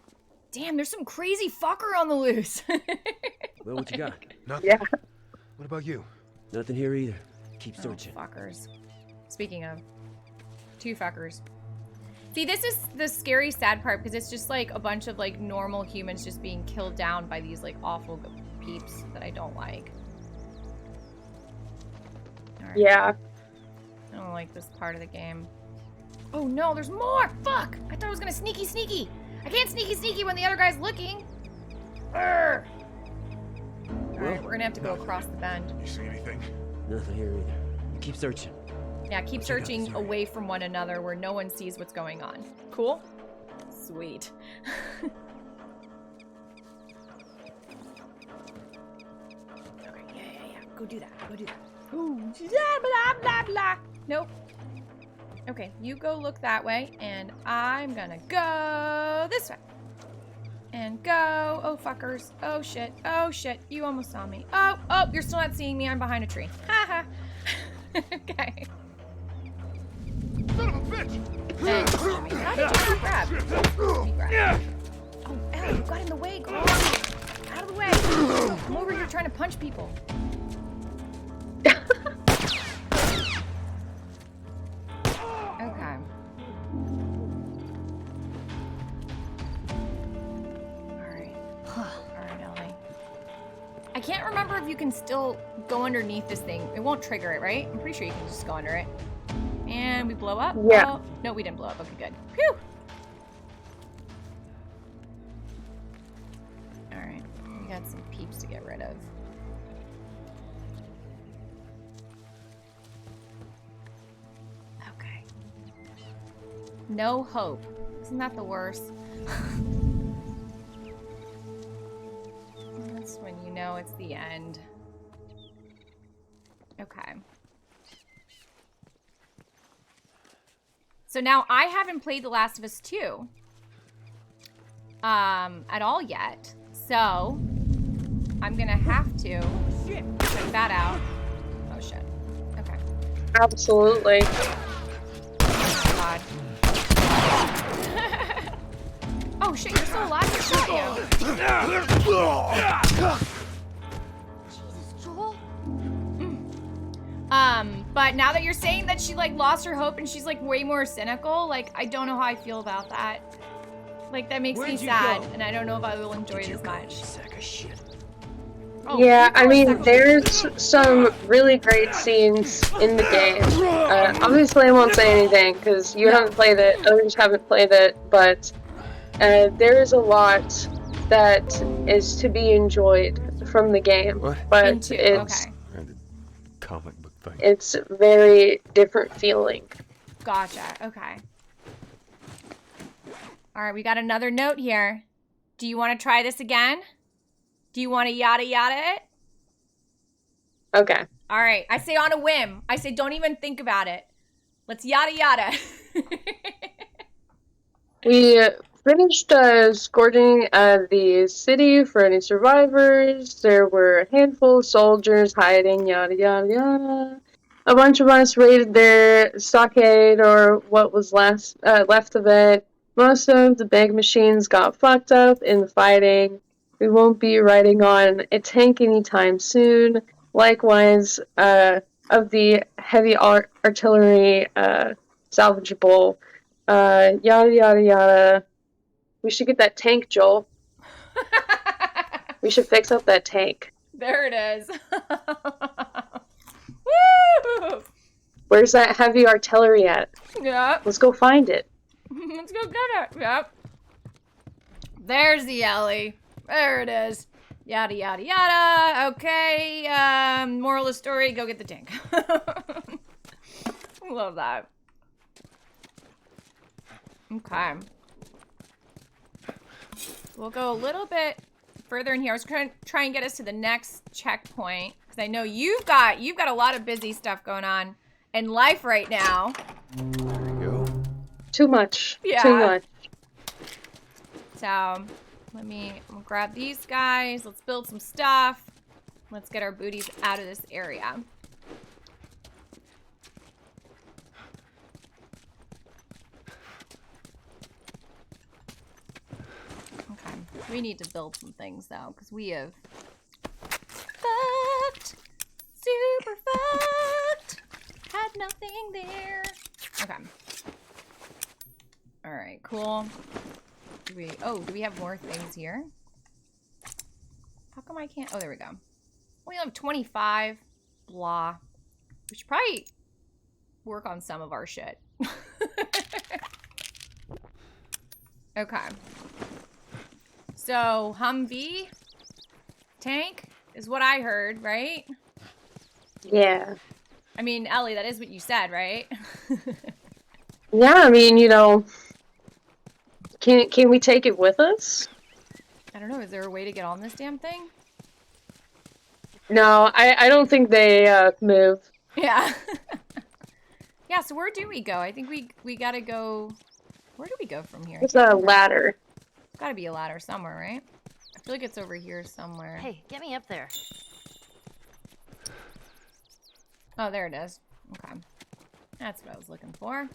Damn, there's some crazy fucker on the loose. Well, what you got? Nothing. Yeah. What about you? Nothing here either. Keep searching. Oh, fuckers. Speaking of, 2 fuckers. See, this is the scary, sad part because it's just like a bunch of like normal humans just being killed down by these like awful peeps that I don't like. All right. Yeah. I don't like this part of the game. Oh no, there's more! Fuck! I thought I was gonna sneaky. I can't sneaky when the other guy's looking. Urgh. Alright, we're gonna have to go across the bend. You see anything? Nothing here either. You keep searching. Yeah, keep searching away from one another where no one sees what's going on. Cool? Sweet. Okay, yeah. Go do that. Ooh, blah, blah, blah. Nope. Okay, you go look that way, and I'm gonna go this way. And go. Oh, fuckers. Oh, shit. You almost saw me. Oh, you're still not seeing me. I'm behind a tree. Haha. Okay. Son of a bitch! And you saw me. How did you not grab? You grabbed. Oh, Ellie, you got in the way, girl. Out of the way. Come over here trying to punch people. Okay. Alright, Ellie. I can't remember if you can still go underneath this thing. It won't trigger it, right? I'm pretty sure you can just go under it. And we blow up? Yeah. Oh, no, we didn't blow up. Okay, good. Phew! Alright. We got some peeps to get rid of. Okay. No hope. Isn't that the worst? That's when you know it's the end. Okay. So now I haven't played The Last of Us 2 at all yet. So I'm gonna have to check that out. Oh shit. Okay. Absolutely. God. Oh shit, you're still alive? I shot you. Jesus, Joel. But now that you're saying that she like lost her hope and she's like way more cynical, like I don't know how I feel about that. Like that makes me sad, and I don't know if I will enjoy it as much. Sack of shit. Oh, Yeah, you call I it mean, sacrifice. there's some really great scenes in the game. Obviously, I won't say anything because you haven't played it, others haven't played it, but there is a lot that is to be enjoyed from the game. What? But Into okay, Comic book fight. it's very different feeling. gotcha. Okay. All right, we got another note here. Do you want to try this again? Do you want to yada yada it? Okay. All right, I say on a whim. I say don't even think about it. Let's yada yada. We finished escorting the city for any survivors. There were a handful of soldiers hiding, yada yada yada. A bunch of us raided their stockade, or what was left of it. Most of the big machines got fucked up in the fighting. We won't be riding on a tank anytime soon. Likewise, of the heavy artillery salvageable. Yada yada yada. We should get that tank, Joel. We should fix up that tank. There it is. Woo! Where's that heavy artillery at? Yep. Let's go find it. Let's go get it. Yep. There's the Ellie. There it is. Yada yada yada. Okay. Moral of the story: go get the tank. Love that. Okay. We'll go a little bit further in here. I was trying to try and get us to the next checkpoint because I know you've got a lot of busy stuff going on in life right now. There you go. Too much. Yeah. Too much. So we'll grab these guys. Let's build some stuff. Let's get our booties out of this area. Okay. We need to build some things though, because we have fucked. Super fucked. Had nothing there. Okay. Alright, cool. Do we have more things here? How come I can't? Oh, there we go. We have 25. Blah. We should probably work on some of our shit. Okay. So, Humvee tank is what I heard, right? Yeah. I mean, Ellie, that is what you said, right? Yeah, I mean, can we take it with us? I don't know. Is there a way to get on this damn thing? No, I don't think they move. Yeah. Yeah, so where do we go? I think we gotta go... Where do we go from here? There's a ladder. Gotta be a ladder somewhere, right? I feel like it's over here somewhere. Hey, get me up there. Oh, there it is. Okay. That's what I was looking for.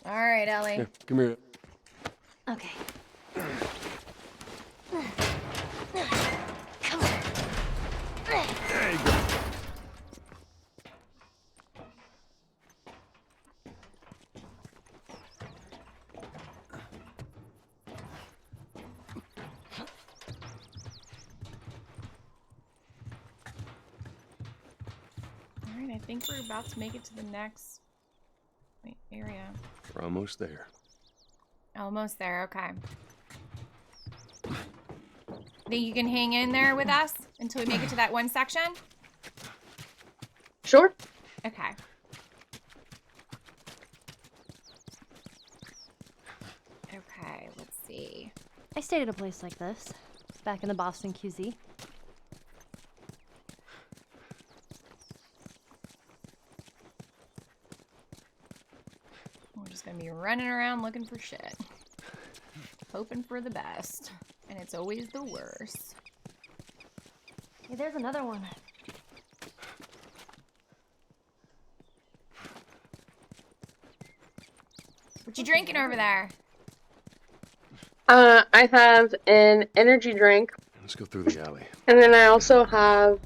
Alright, Ellie. Here, come here. Okay. Come on. There you go. Alright, I think we're about to make it to the next area. We're almost there. Almost there, okay. Think you can hang in there with us until we make it to that one section? Sure. Okay. Okay, let's see. I stayed at a place like this, back in the Boston QZ. We're just gonna be running around looking for shit. Hoping for the best. And it's always the worst. Hey, there's another one. What you drinking over there? I have an energy drink, Let's go through the alley. and then I also have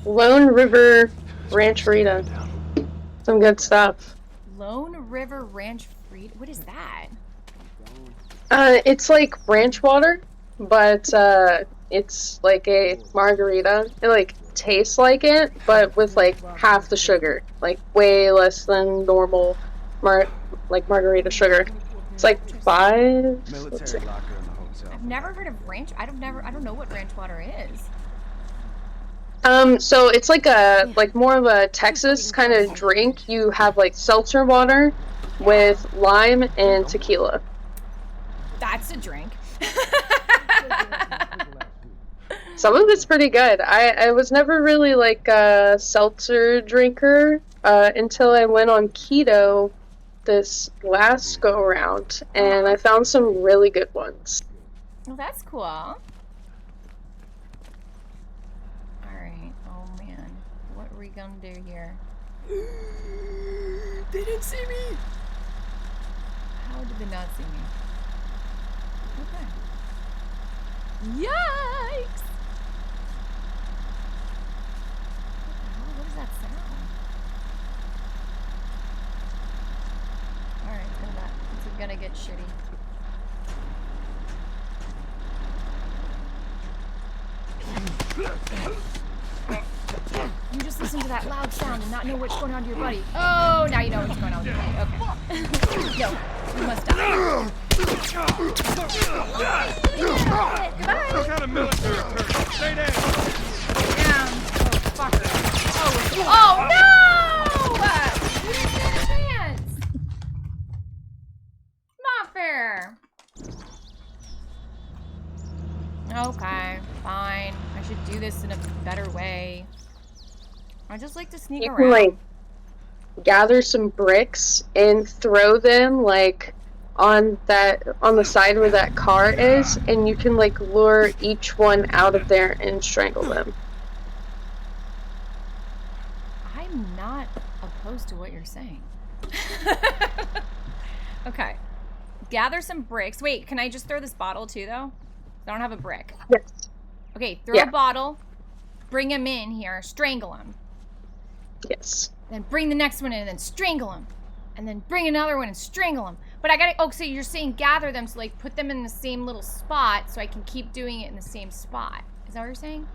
Lone River Rancherita. Some good stuff. Lone River Ranch Freed. What is that? It's like ranch water, but it's like a margarita. It like tastes like it, but with like half the sugar, like way less than normal margarita sugar. It's like 5. Military locker in the hotel. I've never heard of ranch. I don't know what ranch water is. So it's like more of a Texas kind of drink. You have like seltzer water with lime and tequila. That's a drink. Some of it's pretty good. I was never really like a seltzer drinker until I went on keto this last go around, and I found some really good ones. Well, that's cool. Alright, oh man. What are we gonna do here? They didn't see me! How did they not see me? Okay. Yikes! What is that sound? Alright, this is gonna get shitty. You just listen to that loud sound and not know what's going on to your buddy. Oh, now you know what's going on with your buddy. Okay. No, you must die. Goodbye. Some kind of military turret. Stay down. Damn. Oh, fucker. Oh no! You didn't stand a chance. Not fair. Okay, fine. I should do this in a better way. I just like to sneak You around. can like gather some bricks and throw them like on the side where that car is, and you can like lure each one out of there and strangle them. I'm not opposed to what you're saying. Okay. Gather some bricks. Wait, can I just throw this bottle too, though? I don't have a brick. Yes. Okay, throw a bottle. Bring him in here. Strangle him. Yes. Then bring the next one in and then strangle him. And then bring another one and strangle him. But I gotta... Oh, so you're saying gather them, so like put them in the same little spot so I can keep doing it in the same spot. Is that what you're saying?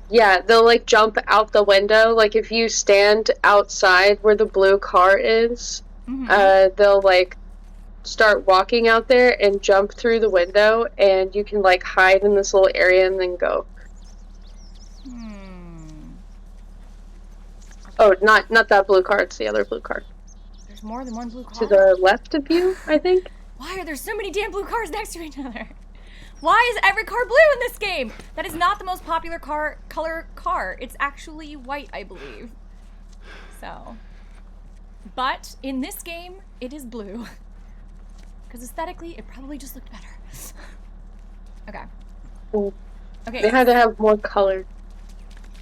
Yeah, they'll like jump out the window. Like if you stand outside where the blue car is, they'll like start walking out there and jump through the window, and you can like hide in this little area and then go. Oh, not that blue car, it's the other blue car. There's more than one blue car? To the left of you, I think. Why are there so many damn blue cars next to each other? Why is every car blue in this game? That is not the most popular color car. It's actually white, I believe. So. But in this game, it is blue. Because aesthetically, it probably just looked better. Okay. Cool. Okay. They had to have more color.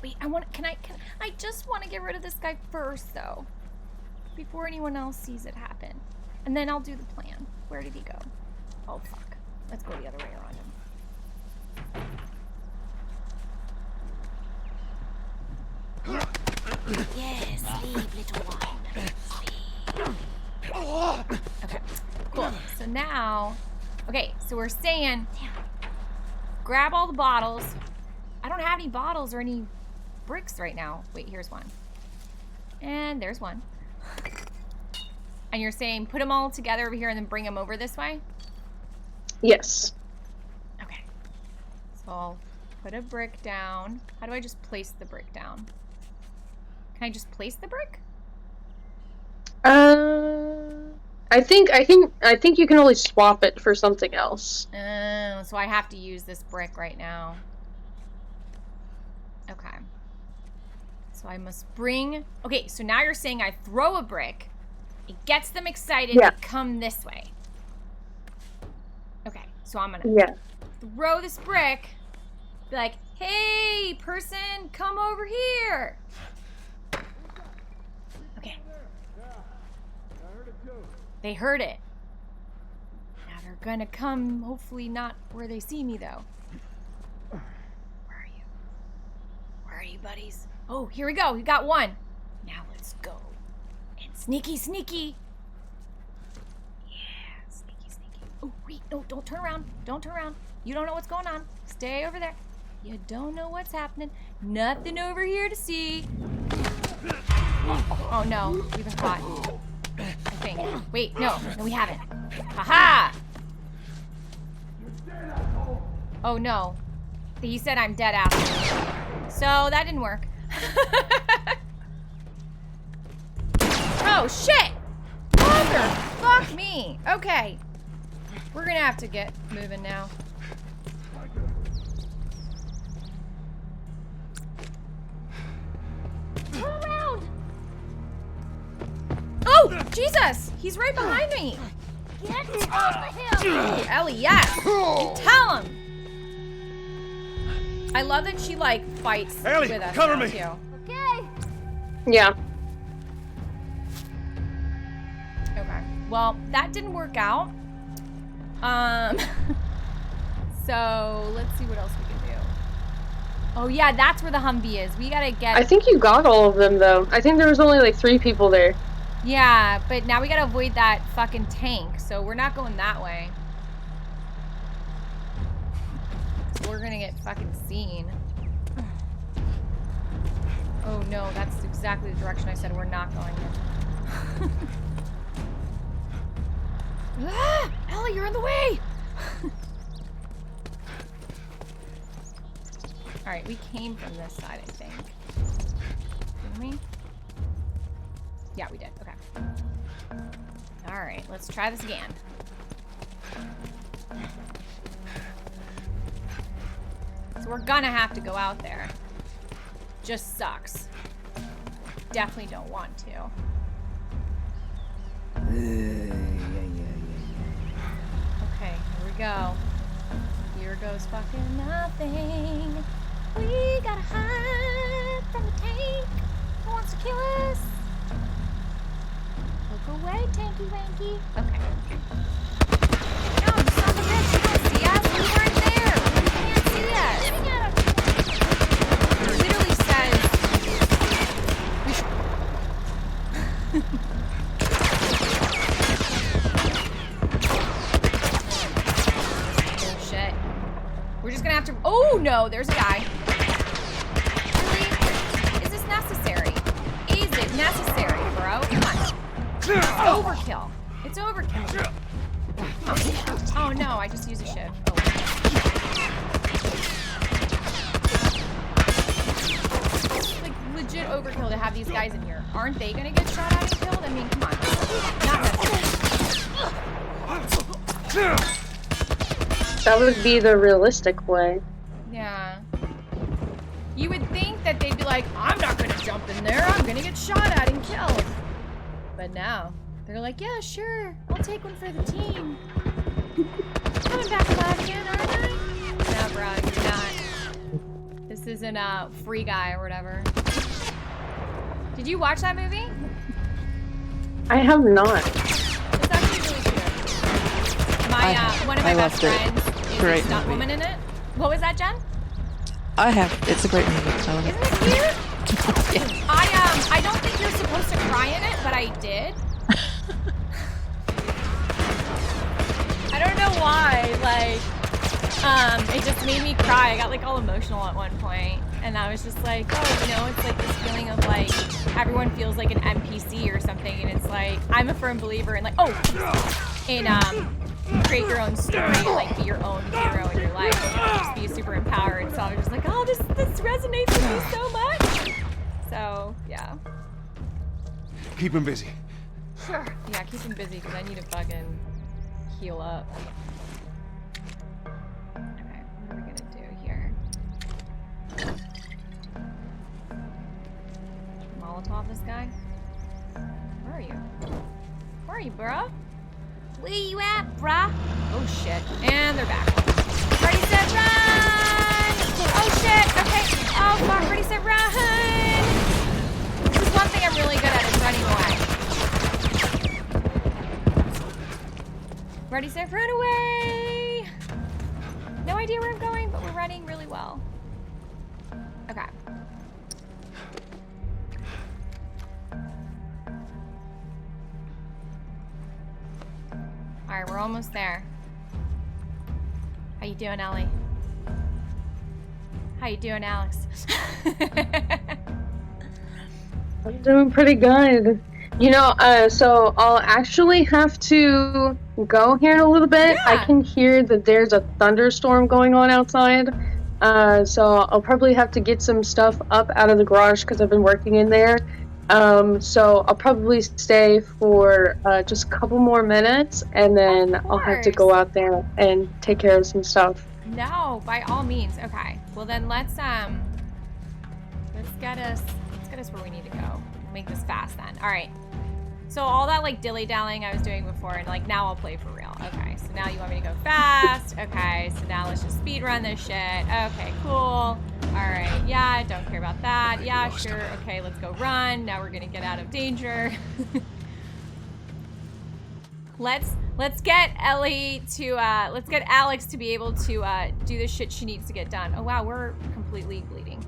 Wait, I just want to get rid of this guy first, though. Before anyone else sees it happen. And then I'll do the plan. Where did he go? Oh, fuck. Let's go the other way around him. Yes, sleep, little one. Sleep. Okay, cool. So now... Okay, so we're saying... Grab all the bottles. I don't have any bottles or any bricks right now. Wait, here's one. And there's one. And you're saying put them all together over here and then bring them over this way? Yes. Okay. So I'll put a brick down. How do I just place the brick down? Can I just place the brick? I think you can only swap it for something else. Oh, so I have to use this brick right now. Okay. So I must bring... Okay, so now you're saying I throw a brick. It gets them excited to come this way. Okay, so I'm gonna throw this brick. Be like, hey, person, come over here. Okay. They heard it. Now they're gonna come, hopefully not where they see me, though. Where are you? Where are you, buddies? Oh, here we go. We got one. Now let's go. And sneaky, sneaky. Yeah, sneaky, sneaky. Oh, wait, no, don't turn around. Don't turn around. You don't know what's going on. Stay over there. You don't know what's happening. Nothing over here to see. Oh no, we've been caught. I think. Wait, no, we haven't. Haha! Oh no. He said I'm dead asshole. So that didn't work. Oh shit! Mother, fuck me. Okay. We're gonna have to get moving now. Turn around! Oh, Jesus! He's right behind me. Get off of him! Ooh, Ellie, yes. You tell him. I love that she like fights Ellie, with us cover now, me. too. Okay. Yeah. Okay. Well, that didn't work out. So let's see what else we can do. Oh yeah, that's where the Humvee is. We gotta get. I think you got all of them though. I think there was only like 3 people there. Yeah, but now we gotta avoid that fucking tank, so we're not going that way. So we're gonna get fucking seen. Oh no, that's exactly the direction I said we're not going in. Ah! Ellie, you're in the way! Alright, we came from this side, I think. Didn't we? Yeah, we did. Okay. Alright, let's try this again. So we're gonna have to go out there. Just sucks. Definitely don't want to. Okay, here we go. Here goes fucking nothing. We gotta hide from the tank. Who wants to kill us? Look away, tanky wanky. Okay. No, you son of a bitch, you don't see us. We weren't there. You can't see us. It literally says we should. Oh shit. We're just gonna have to. Oh no, there's a guy. Really? Is this necessary? Is it necessary, bro? Come on. It's overkill. It's overkill. Oh no, I just used a shiv. Oh. It's like legit overkill to have these guys in here. Aren't they gonna get shot at and killed? I mean, come on. Not necessary. That would be the realistic way. Yeah. You would think that they'd be like, I'm not gonna jump in there. I'm gonna get shot at and killed. But no. They're like, yeah, sure. I'll take one for the team. Coming back alive again, aren't I? No, bro, you're not. This isn't a Free Guy or whatever. Did you watch that movie? I have not. It's actually really good. One of my best friends is a stunt woman in it. What was that, Jen? I have. It's a great movie. So. Isn't it cute? Yeah. I don't think you're supposed to cry in it, but I did. I don't know why, like, it just made me cry. I got like all emotional at one point, and I was just like, oh, you know, it's like this feeling of like everyone feels like an NPC or something, and it's like I'm a firm believer in like, create your own story and like be your own hero in your life and just be super empowered. So I was just like, oh, this resonates with me so much. So yeah. Keep him busy. Sure. Yeah, keep him busy because I need to fucking heal up. Okay, what are we gonna do here? Molotov this guy? Where are you? Where are you, bruh? Where you at, bruh? Oh shit. And they're back. Ready, set, run! Oh shit, okay. Oh fuck, ready, set, run! This is one thing I'm really good at is running away. Ready, set, run away! No idea where I'm going, but we're running really well. Okay. All right, we're almost there. How you doing, Ellie? How you doing, Alex? I'm doing pretty good. You know, so I'll actually have to go here in a little bit. I Yeah. can hear that there's a thunderstorm going on outside. So I'll probably have to get some stuff up out of the garage because I've been working in there. So I'll probably stay for just a couple more minutes, and then I'll have to go out there and take care of some stuff. No, by all means. Okay. Well then let's get us where we need to go. Make this fast then. All right. So all that like dilly-dallying I was doing before, and like now I'll play for real. Okay, so now you want me to go fast. Okay, so now let's just speed run this shit. Okay, cool. All right, yeah, don't care about that. Yeah, sure. Okay, let's go run. Now we're gonna get out of danger. Let's get Ellie to let's get Alex to be able to do the shit she needs to get done. Oh wow, we're completely bleeding.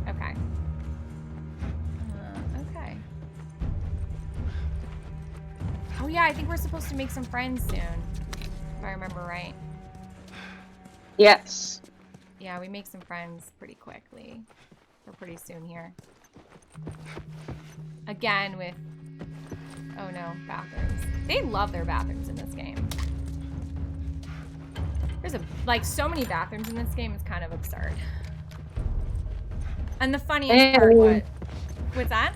Okay. Okay. Oh yeah, I think we're supposed to make some friends soon, if I remember right. Yes. Yeah, we make some friends pretty quickly, or pretty soon here. Again with, oh no, bathrooms. They love their bathrooms in this game. There's like so many bathrooms in this game, it's kind of absurd. And the funniest part, what's that?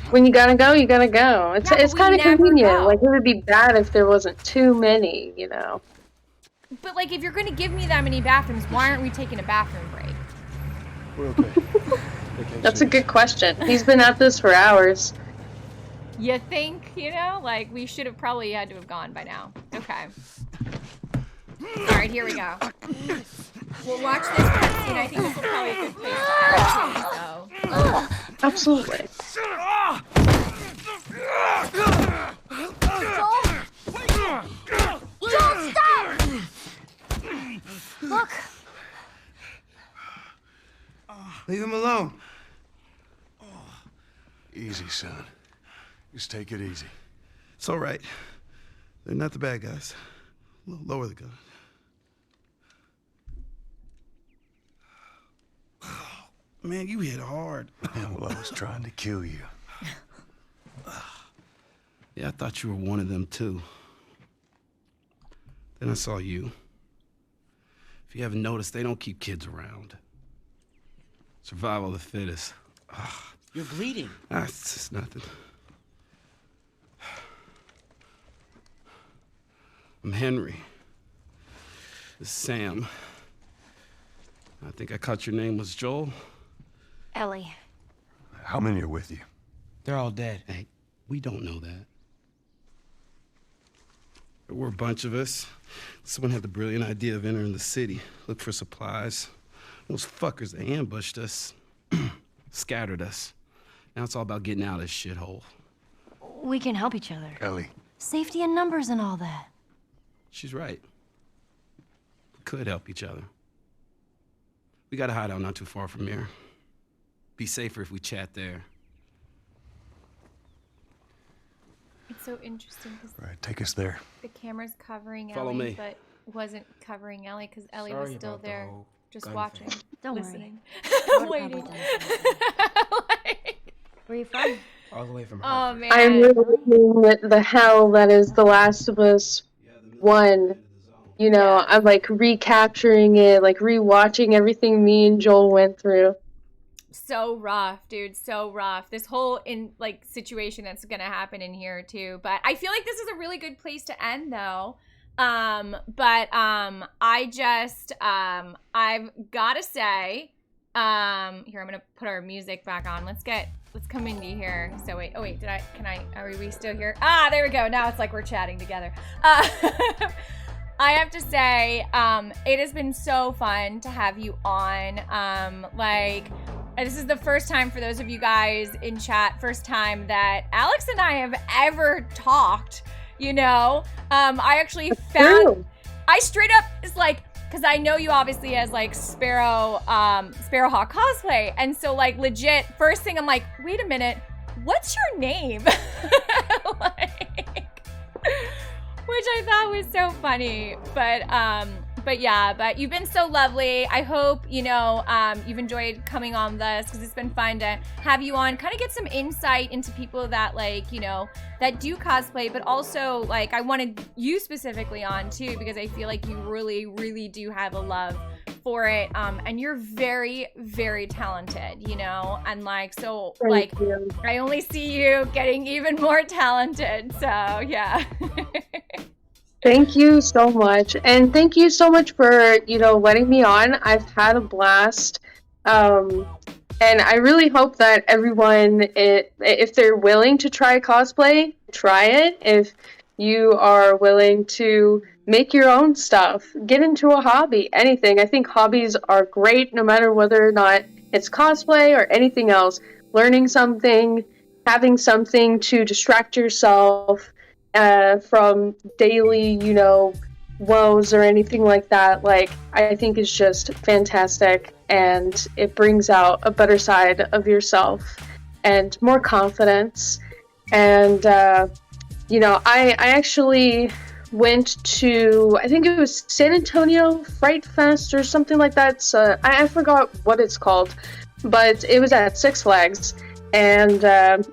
When you gotta go, you gotta go. It's Yeah, it's but kind we of never convenient. go. Like it would be bad if there wasn't too many, you know. But like, if you're gonna give me that many bathrooms, why aren't we taking a bathroom break? We're okay. That's a good question. He's been at this for hours. You think, you know? Like, we should have probably had to have gone by now. Okay. All right, here we go. We'll watch this cutscene. I think this will probably be a good place to end, so. Absolutely. Joel, stop! Look. Leave him alone. Easy, son. Just take it easy. It's all right. They're not the bad guys. Lower the gun. Man, you hit hard. Yeah, well, I was trying to kill you. Yeah, I thought you were one of them, too. Then I saw you. If you haven't noticed, they don't keep kids around. Survival of the fittest. You're bleeding. It's just nothing. I'm Henry. This is Sam. I think I caught your name was Joel. Ellie. How many are with you? They're all dead. Hey, we don't know that. There were a bunch of us. Someone had the brilliant idea of entering the city, look for supplies. Those fuckers, they ambushed us, scattered us. Now it's all about getting out of this shithole. We can help each other. Ellie. Safety in numbers and all that. She's right. We could help each other. We got a hideout not too far from here. Be safer if we chat there. It's so interesting because All right, take us there. the camera's covering Follow Ellie, me. but wasn't covering Ellie because Ellie Sorry was still about the there, whole just gun watching, thing. Don't listening, worry. waiting. Like, Where are you from? All the way from oh Hartford. man. I'm reliving the hell that is The Last of Us 1. You know, Yeah. I'm like recapturing it, like rewatching everything me and Joel went through. So rough, dude. So rough. This whole situation that's gonna happen in here too. But I feel like this is a really good place to end though. I just I've gotta say, here, I'm gonna put our music back on. Let's come into here. So wait, are we still here? Ah, there we go. Now it's like we're chatting together. I have to say, it has been so fun to have you on. This is the first time for those of you guys in chat, first time that Alex and I have ever talked, you know? I actually found, I straight up is like, because I know you obviously as like Sparrow Hawk Cosplay. And so like legit, first thing I'm like, wait a minute, what's your name? Like, which I thought was so funny. But yeah, but you've been so lovely. I hope, you know, you've enjoyed coming on this because it's been fun to have you on, kind of get some insight into people that like, you know, that do cosplay, but also like I wanted you specifically on too, because I feel like you really, really do have a love for it. And you're very, very talented, you know, and like, so like, I only see you getting even more talented. So yeah. Thank you so much. And thank you so much for, you know, letting me on. I've had a blast. And I really hope that everyone, if they're willing to try cosplay, try it. If you are willing to make your own stuff, get into a hobby, anything. I think hobbies are great no matter whether or not it's cosplay or anything else. Learning something, having something to distract yourself from daily, you know, woes or anything like that, like, I think is just fantastic, and it brings out a better side of yourself and more confidence. And, you know, I actually went to, I think it was San Antonio Fright Fest or something like that. So I forgot what it's called, but it was at Six Flags. And that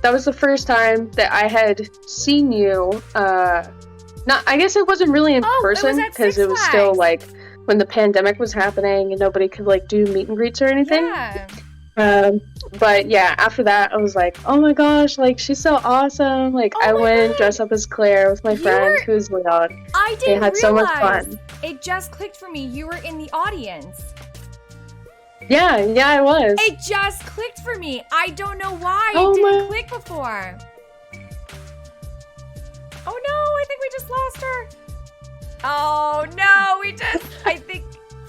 was the first time that I had seen you. I guess it wasn't really in person because it was still like when the pandemic was happening and nobody could like do meet and greets or anything. Yeah. But yeah, after that, I was like, oh my gosh, like she's so awesome. Like I went dressed up as Claire with my friend who's Leon. I didn't had so much fun. It just clicked for me. You were in the audience. Yeah, I was. It just clicked for me. I don't know why it didn't click before. Oh no, I think we just lost her. Oh no,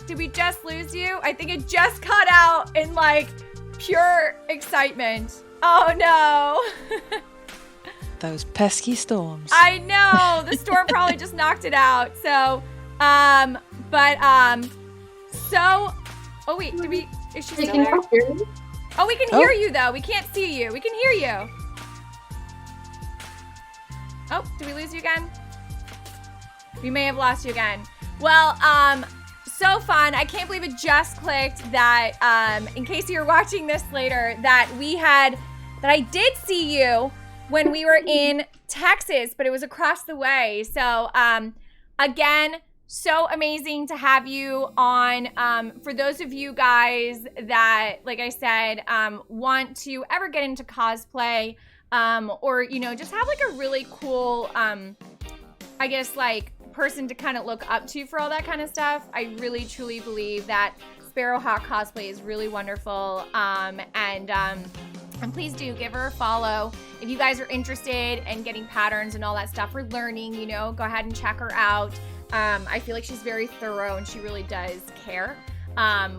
did we just lose you? I think it just cut out in like pure excitement. Oh no. Those pesky storms. I know, the storm probably just knocked it out. So, oh wait, is she still there? Oh, we can hear you though. We can't see you. We can hear you. Oh, did we lose you again? We may have lost you again. Well, so fun. I can't believe it just clicked that, in case you're watching this later, that I did see you when we were in Texas, but it was across the way. So, again, so amazing to have you on. For those of you guys that, like I said, want to ever get into cosplay, or, you know, just have like a really cool, I guess like person to kind of look up to for all that kind of stuff. I really truly believe that Sparrow Hawk Cosplay is really wonderful. And please do give her a follow. If you guys are interested in getting patterns and all that stuff or learning, you know, go ahead and check her out. I feel like she's very thorough and she really does care,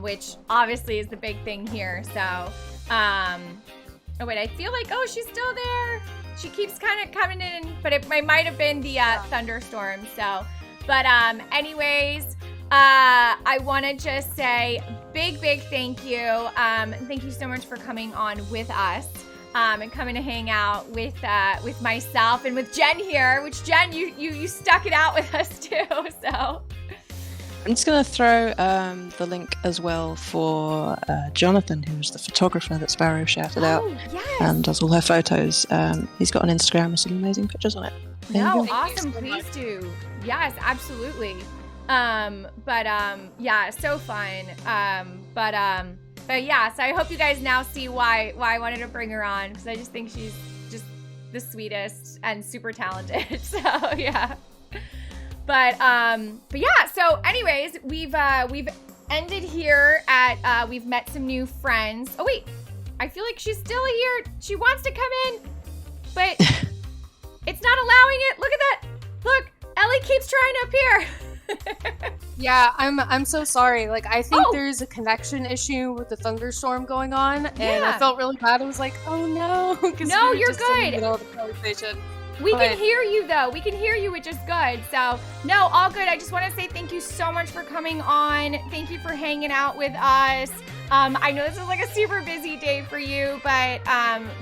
which obviously is the big thing here. So, oh wait, I feel like, oh, she's still there. She keeps kind of coming in, but it might have been the thunderstorm. So, but anyways, I want to just say big thank you. Thank you so much for coming on with us, and coming to hang out with myself and with Jen here. Which Jen, you stuck it out with us too. So. I'm just going to throw the link as well for Jonathan, who's the photographer that Sparrow shouted out and does all her photos. He's got an Instagram with some amazing pictures on it. No, awesome. Please do. Yes, absolutely. Yeah, so fun. But yeah, so I hope you guys now see why I wanted to bring her on, because I just think she's just the sweetest and super talented. So yeah. But yeah, so anyways, we've ended here at, we've met some new friends. Oh wait, I feel like she's still here. She wants to come in, but it's not allowing it. Look at that. Look, Ellie keeps trying to appear. Yeah, I'm so sorry. Like, I think there's a connection issue with the thunderstorm going on, and I felt really bad. I was like, oh no. No, you're good. In the middle of the conversation. We can hear you though. We can hear you, which is good. So no, all good. I just want to say thank you so much for coming on. Thank you for hanging out with us. I know this is like a super busy day for you, but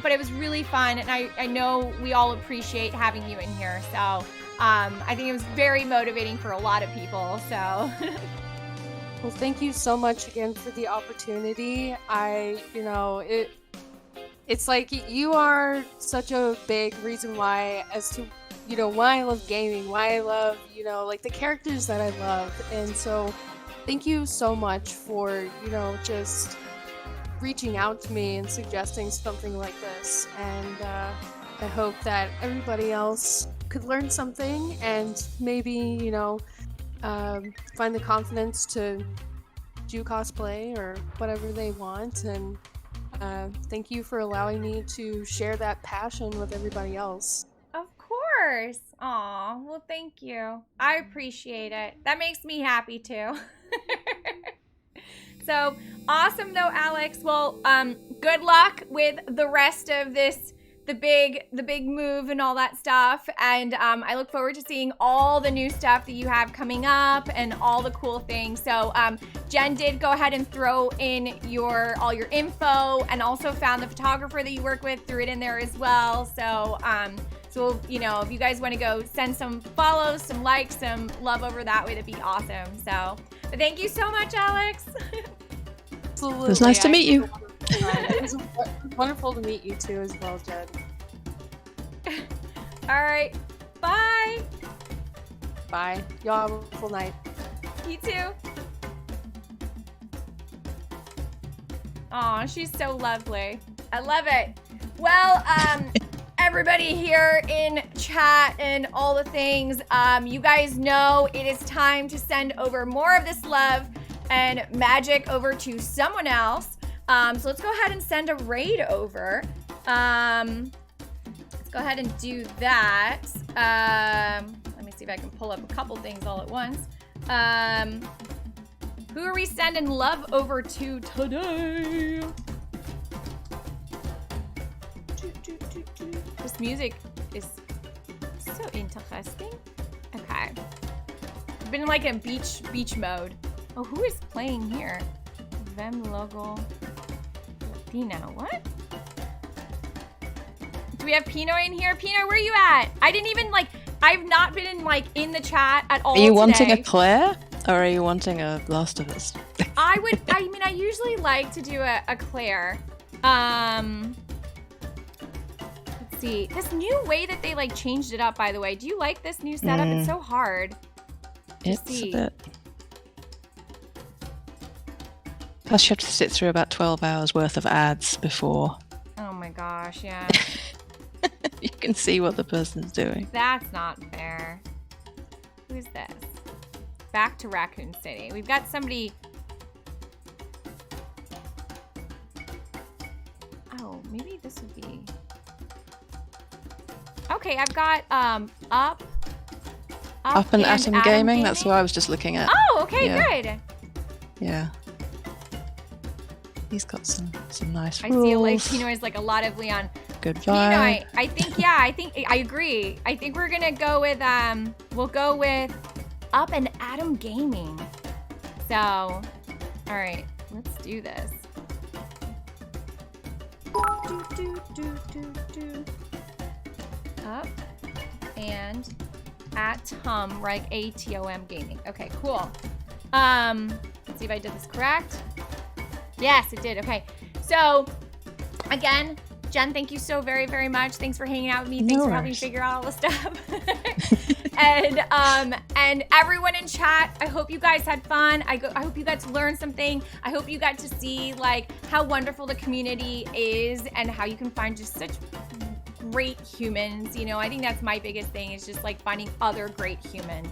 it was really fun, and I know we all appreciate having you in here. So I think it was very motivating for a lot of people. So. Well, thank you so much again for the opportunity. It's like you are such a big reason why as to, why I love gaming, why I love, like the characters that I love. And so thank you so much for, just reaching out to me and suggesting something like this. And I hope that everybody else could learn something and maybe, find the confidence to do cosplay or whatever they want. And thank you for allowing me to share that passion with everybody else. Of course. Aw, well, thank you. I appreciate it. That makes me happy too. So awesome though, Alex. Well, good luck with the rest of this, the big move and all that stuff. And I look forward to seeing all the new stuff that you have coming up and all the cool things. So Jen did go ahead and throw in all your info, and also found the photographer that you work with, threw it in there as well. So if you guys want to go send some follows, some likes, some love over that way, that'd be awesome. So but thank you so much, Alex. Absolutely. It was nice to meet you. It was wonderful to meet you too as well, Jen. All right. Bye. Bye. Y'all have a wonderful night. You too. Aw, she's so lovely. I love it. Well, everybody here in chat and all the things, you guys know it is time to send over more of this love and magic over to someone else. So let's go ahead and send a raid over. Let's go ahead and do that. Let me see if I can pull up a couple things all at once. Who are we sending love over to today? This music is so interesting. Okay. I've been in like a beach mode. Oh, who is playing here? Vem logo. Pino. What? Do we have Pino in here? Pino, where are you at? I didn't even I've not been in the chat at all. Are you today. wanting a Claire? Or are you wanting a Last of Us? I usually like to do a Claire. Let's see. This new way that they changed it up, by the way. Do you like this new setup? It's so hard to It's see. a bit. Plus, you have to sit through about 12 hours worth of ads before Oh my gosh, yeah. you can see what the person's doing. That's not fair. Who's this? Back to Raccoon City. We've got somebody. Oh, maybe this would be. Okay, I've got Up and Atom Gaming. That's who I was just looking at. Oh, okay, Yeah. good. Yeah. He's got some nice I rules. see Pinoy is a lot of Leon. Good Pinoy, vibe. I think I agree. I think we're gonna go with we'll go with Up and Atom Gaming. So, all right, let's do this. Up and Atom, right? ATOM Gaming. Okay, cool. Let's see if I did this correct. Yes, it did. Okay. So, again, Jen, thank you so very, very much. Thanks for hanging out with me. Thanks for helping me figure out all the stuff. And everyone in chat, I hope you guys had fun. I hope you got to learn something. I hope you got to see how wonderful the community is and how you can find just such great humans. I think that's my biggest thing, is just finding other great humans.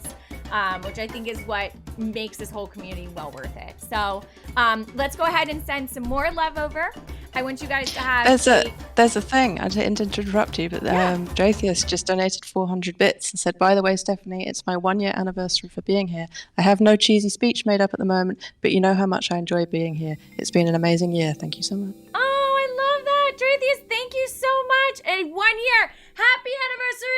Which I think is what makes this whole community well worth it. So let's go ahead and send some more love over. I want you guys to have There's a thing. I didn't interrupt you, but Dratheus just donated 400 bits and said, "By the way, Stephanie, it's my 1-year anniversary for being here. I have no cheesy speech made up at the moment, but you know how much I enjoy being here. It's been an amazing year. Thank you so much." Oh, I love that. Dratheus, thank you so much. much. And 1 year. Happy anniversary.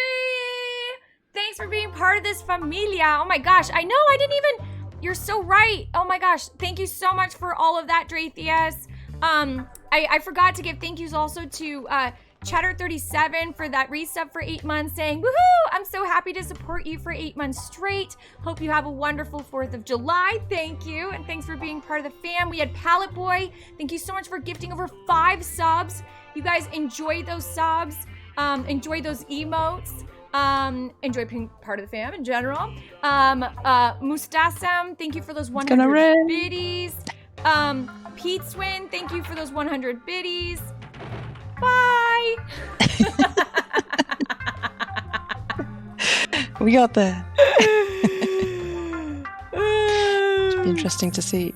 Thanks for being part of this familia. Oh my gosh. I know. I didn't even. You're so right. Oh my gosh. Thank you so much for all of that, Dratheus. I forgot to give thank yous also to Chatter37 for that resub for 8 months, saying, woohoo! I'm so happy to support you for 8 months straight. Hope you have a wonderful 4th of July. Thank you. And thanks for being part of the fam. We had Palette Boy. Thank you so much for gifting over 5 subs. You guys enjoy those subs. Enjoy those emotes. Enjoy being part of the fam in general. Mustasem, thank you for those 100 biddies. Pete Swin, thank you for those 100 biddies. Bye. We got there. Should be interesting to see